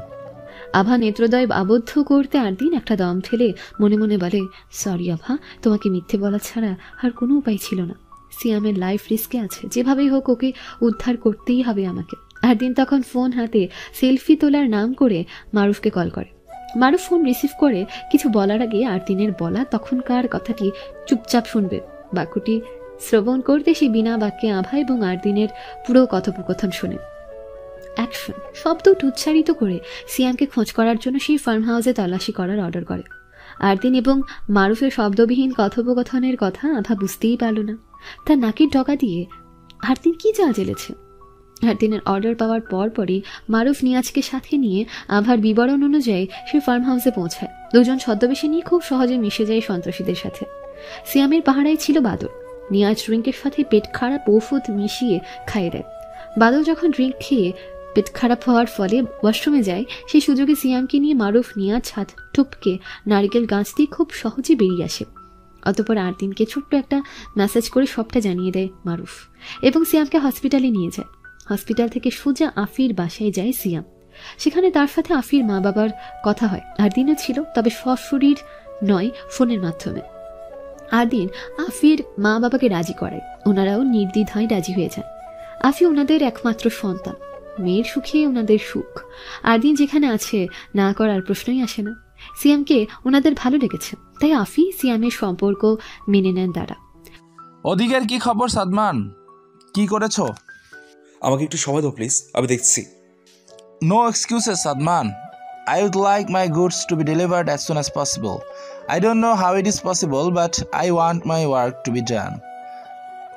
আভা নেত্রদয় আবদ্ধ করতে আরদিন একটা দম ফেলে মনে মনে বলে, সরি আভা, তোমাকে মিথ্যে বলা ছাড়া আর কোনো উপায় ছিল না। সিয়ামের লাইফ রিস্কে আছে, যেভাবেই হোক ওকে উদ্ধার করতেই হবে আমাকে। আরদিন তখন ফোন হাতে সেলফি তোলার নাম করে মারুফকে কল করে। মারুফ ফোন রিসিভ করে কিছু বলার আগে আরদিনের বলা তখনকার কথাটি চুপচাপ শুনবে। বাক্যটি শ্রবণ করতে সে বিনা বাক্যে আভা এবং আরদিনের পুরো কথোপকথন শোনে। অ্যাকশন শব্দ উচ্চারিত করে সিয়ামকে খোঁজ করার জন্য সেই ফার্ম হাউসে তল্লাশি করার অর্ডার করে। আরদিন এবং মারুফের শব্দবিহীন কথোপকথনের কথা আভা বুঝতেই পারল না। তার নাকের ডগা দিয়ে আরদিন কি জাল জেলেছে। আরদিনের অর্ডার পাওয়ার পরপরই মারুফ নিয়াজকে সাথে নিয়ে আভার বিবরণ অনুযায়ী সে ফার্ম হাউসে পৌঁছায়। দুজন ছদ্মবেশে নিয়ে খুব সহজে মিশে যায় সন্ত্রাসীদের সাথে। সিয়ামের পাহারায় ছিল বাদল। নিয়াজ ড্রিঙ্কের সাথে পেট খারাপ ওষুধ মিশিয়ে খাইয়ে দেয়। বাদল যখন ড্রিঙ্ক খেয়ে পেট খারাপ হওয়ার ফলে ওয়াশরুমে যায়, সেই সুযোগে সিয়ামকে নিয়ে মারুফ নিয়াজ হাত টুপকে নারিকেল গাছ দিয়ে খুব সহজে বেরিয়ে আসে। অতঃপর আরদিনকে ছোট্ট একটা মেসেজ করে সবটা জানিয়ে দেয় মারুফ এবং সিয়ামকে হসপিটালে নিয়ে যায়। হসপিটাল থেকে সোজা আফির বাসায় যায় সিয়াম। সেখানে তার সাথে আফির মা বাবার কথা হয়। আরদিনও ছিল, তবে সশরীর নয়, ফোনের মাধ্যমে। আরদিন আফির মা বাবাকে রাজি করায়, ওনারাও নির্দ্বিধায় রাজি হয়ে যান। আফি ওনাদের একমাত্র সন্তান, মেয়ের সুখে ওনাদের সুখ। আরদিন যেখানে আছে না করার প্রশ্নই আসে না। সিয়ামকে ওনাদের ভালো লেগেছে, তাই আফি সিয়ামের সম্পর্ক মেনে নেন তারা। ওদিকের কি খবর সাদমান? কি করেছো? আমাকে একটু সময় দাও প্লিজ, আমি দেখছি। No excuses Sadman. I would like my goods to be delivered as soon as possible. I don't know how it is possible, but I want my work to be done.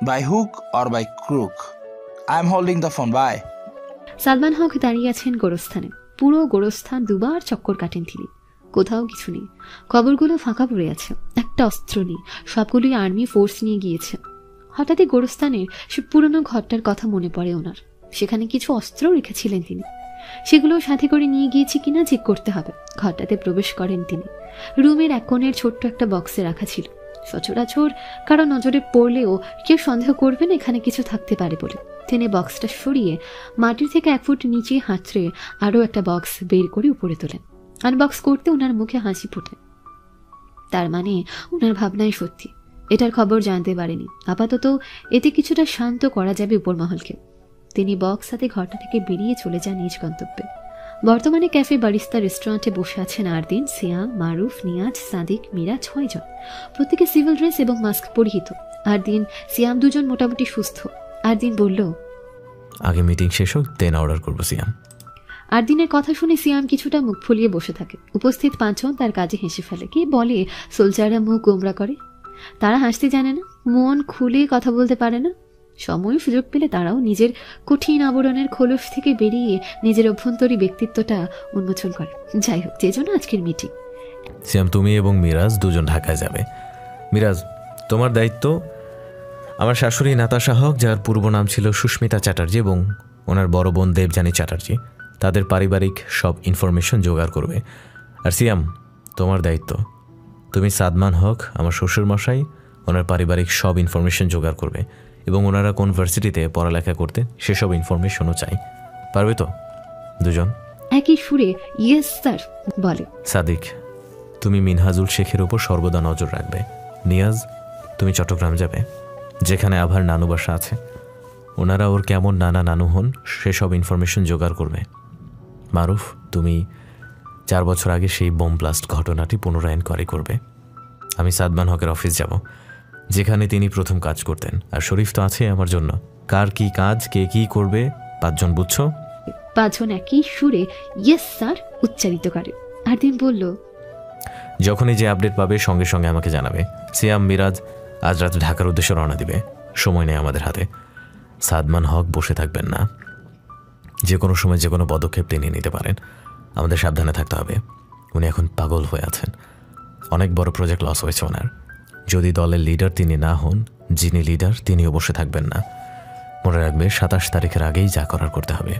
By hook or by crook. I'm holding the phone. Bye. Salman Haque দাঁড়িয়ে আছেন গোরস্থানে। পুরো গোরস্থান দুবার চক্কর কাটেন তিনি। কোথাও কিছু নেই, কবরগুলো ফাঁকা পড়ে আছে। এক একটা অস্ত্র নেই, সবগুলোই আর্মি ফোর্স নিয়ে গিয়েছে। হঠাৎই গোরস্থানের সে পুরনো ঘরটার কথা মনে পড়ে ওনার। সেখানে কিছু অস্ত্র রেখেছিলেন তিনি, সেগুলোও সাথে করে নিয়ে গিয়েছি কিনা চেক করতে হবে। ঘরটাতে প্রবেশ করেন তিনি। রুমের এক কোণের ছোট্ট একটা বক্সে রাখা ছিল। সচরাচর কারো নজরে পড়লেও কেউ সন্দেহ করবে না এখানে কিছু থাকতে পারে বলে। তিনি বক্সটা সরিয়ে মাটির থেকে 1 ফুট নিচে হাতড়ে আরও একটা বক্স বের করে উপরে তোলেন। আনবক্স করতে ওনার মুখে হাসি ফোটে। তার মানে ওনার ভাবনাই সত্যি, এটার খবর জানতে পারেনি। আপাতত এতে কিছুটা শান্ত করা যাবে উপরমহলকে। তিনি বক্স হাতে ঘরটা থেকে বেরিয়ে চলে যান নিজ গন্তব্যে। বর্তমানে ক্যাফে বারিস্তা রেস্টুরেন্টে বসে আছেন আরদিন, সিয়াম, মারুফ, নিয়াজ, সাদিক, মীরা, 6 জন। প্রত্যেকে সিভিল ড্রেস এবং মাস্ক পরিহিত। আরদিন, সিয়াম দুজন মোটামুটি সুস্থ। আরদিন বলল, আগে মিটিং শেষ হোক, দেন অর্ডার করবো সিয়াম। আরদিনের কথা শুনে সিয়াম কিছুটা মুখ ফুলিয়ে বসে থাকে। উপস্থিত 5 জন তার কাজে হেসে ফেলে। কি বলে সোলজাররা মুখ গোমরা করে? তারা হাসতে জানে না, মন খুলে কথা বলতে পারে না। সময় সুযোগ পেলে তারাও নিজের কঠিন আবরণের খোলস থেকে বেরিয়ে নিজের অভ্যন্তরী ব্যক্তিত্বটা উন্মোচন করে। যাই হোক, যে জন্য আজকের মিটিং। সিয়াম, তুমি এবং মিরাজ দুজন ঢাকায় যাবে। মিরাজ, তোমার দায়িত্ব আমার শাশুড়ি নাতাশা হক, যার পূর্ব নাম ছিল সুস্মিতা চ্যাটার্জি, এবং ওনার বড় বোন দেবযানী চ্যাটার্জি, তাদের পারিবারিক সব ইনফরমেশন জোগাড় করবে। আর সিয়াম, তোমার দায়িত্ব, তুমি সাদমান হক, আমার শ্বশুরমশাই, ওনার পারিবারিক সব ইনফরমেশন জোগাড় করবে এবং ওনারা কোন ভার্সিটিতে পড়ালেখা করতে সেসব ইনফরমেশনও চাই। পারবে তো দুজন? একই সুরে ইয়েস স্যার বলে। সাদিক, তুমি মিনহাজুল শেখের ওপর সর্বদা নজর রাখবে। নিয়াজ, তুমি চট্টগ্রাম যাবে, যেখানে আভার নানু বাসা আছে। ওনারা ওর কেমন নানা নানু হন সেসব ইনফরমেশন জোগাড় করবে। মারুফ, তুমি 4 বছর আগে সেই বোম ব্লাস্ট ঘটনাটি পুনরায় এনকোয়ারি করবে। আমি সাদমান হকের অফিস যাব, যেখানে তিনি প্রথম কাজ করতেন। আর শরীফ তো আছে আমার জন্য। কার কি কাজ, কে কি করবে, 5 জন, বুঝছো? 5 জন একই সুরে ইয়েস স্যার উচ্চারিত করে। আরদিন বলল, যখনই যে আপডেট পাবে সঙ্গে সঙ্গে আমাকে জানাবে। সিয়াম, মিরাজ আজ রাতে ঢাকার উদ্দেশ্যে রওনা দিবে। সময় নেই আমাদের হাতে। সাদমান হক বসে থাকবেন না, যে কোনো সময় যে কোনো পদক্ষেপ তিনি নিতে পারেন। আমাদের সাবধানে থাকতে হবে। উনি এখন পাগল হয়ে আছেন। অনেক বড় প্রজেক্ট লস হয়েছে ওনার। যদি দলের লিডার তিনি না হন, যিনি লিডার তিনিও বসে থাকবেন না। মনে রাখবে 27 তারিখের আগেই যা করার করতে হবে।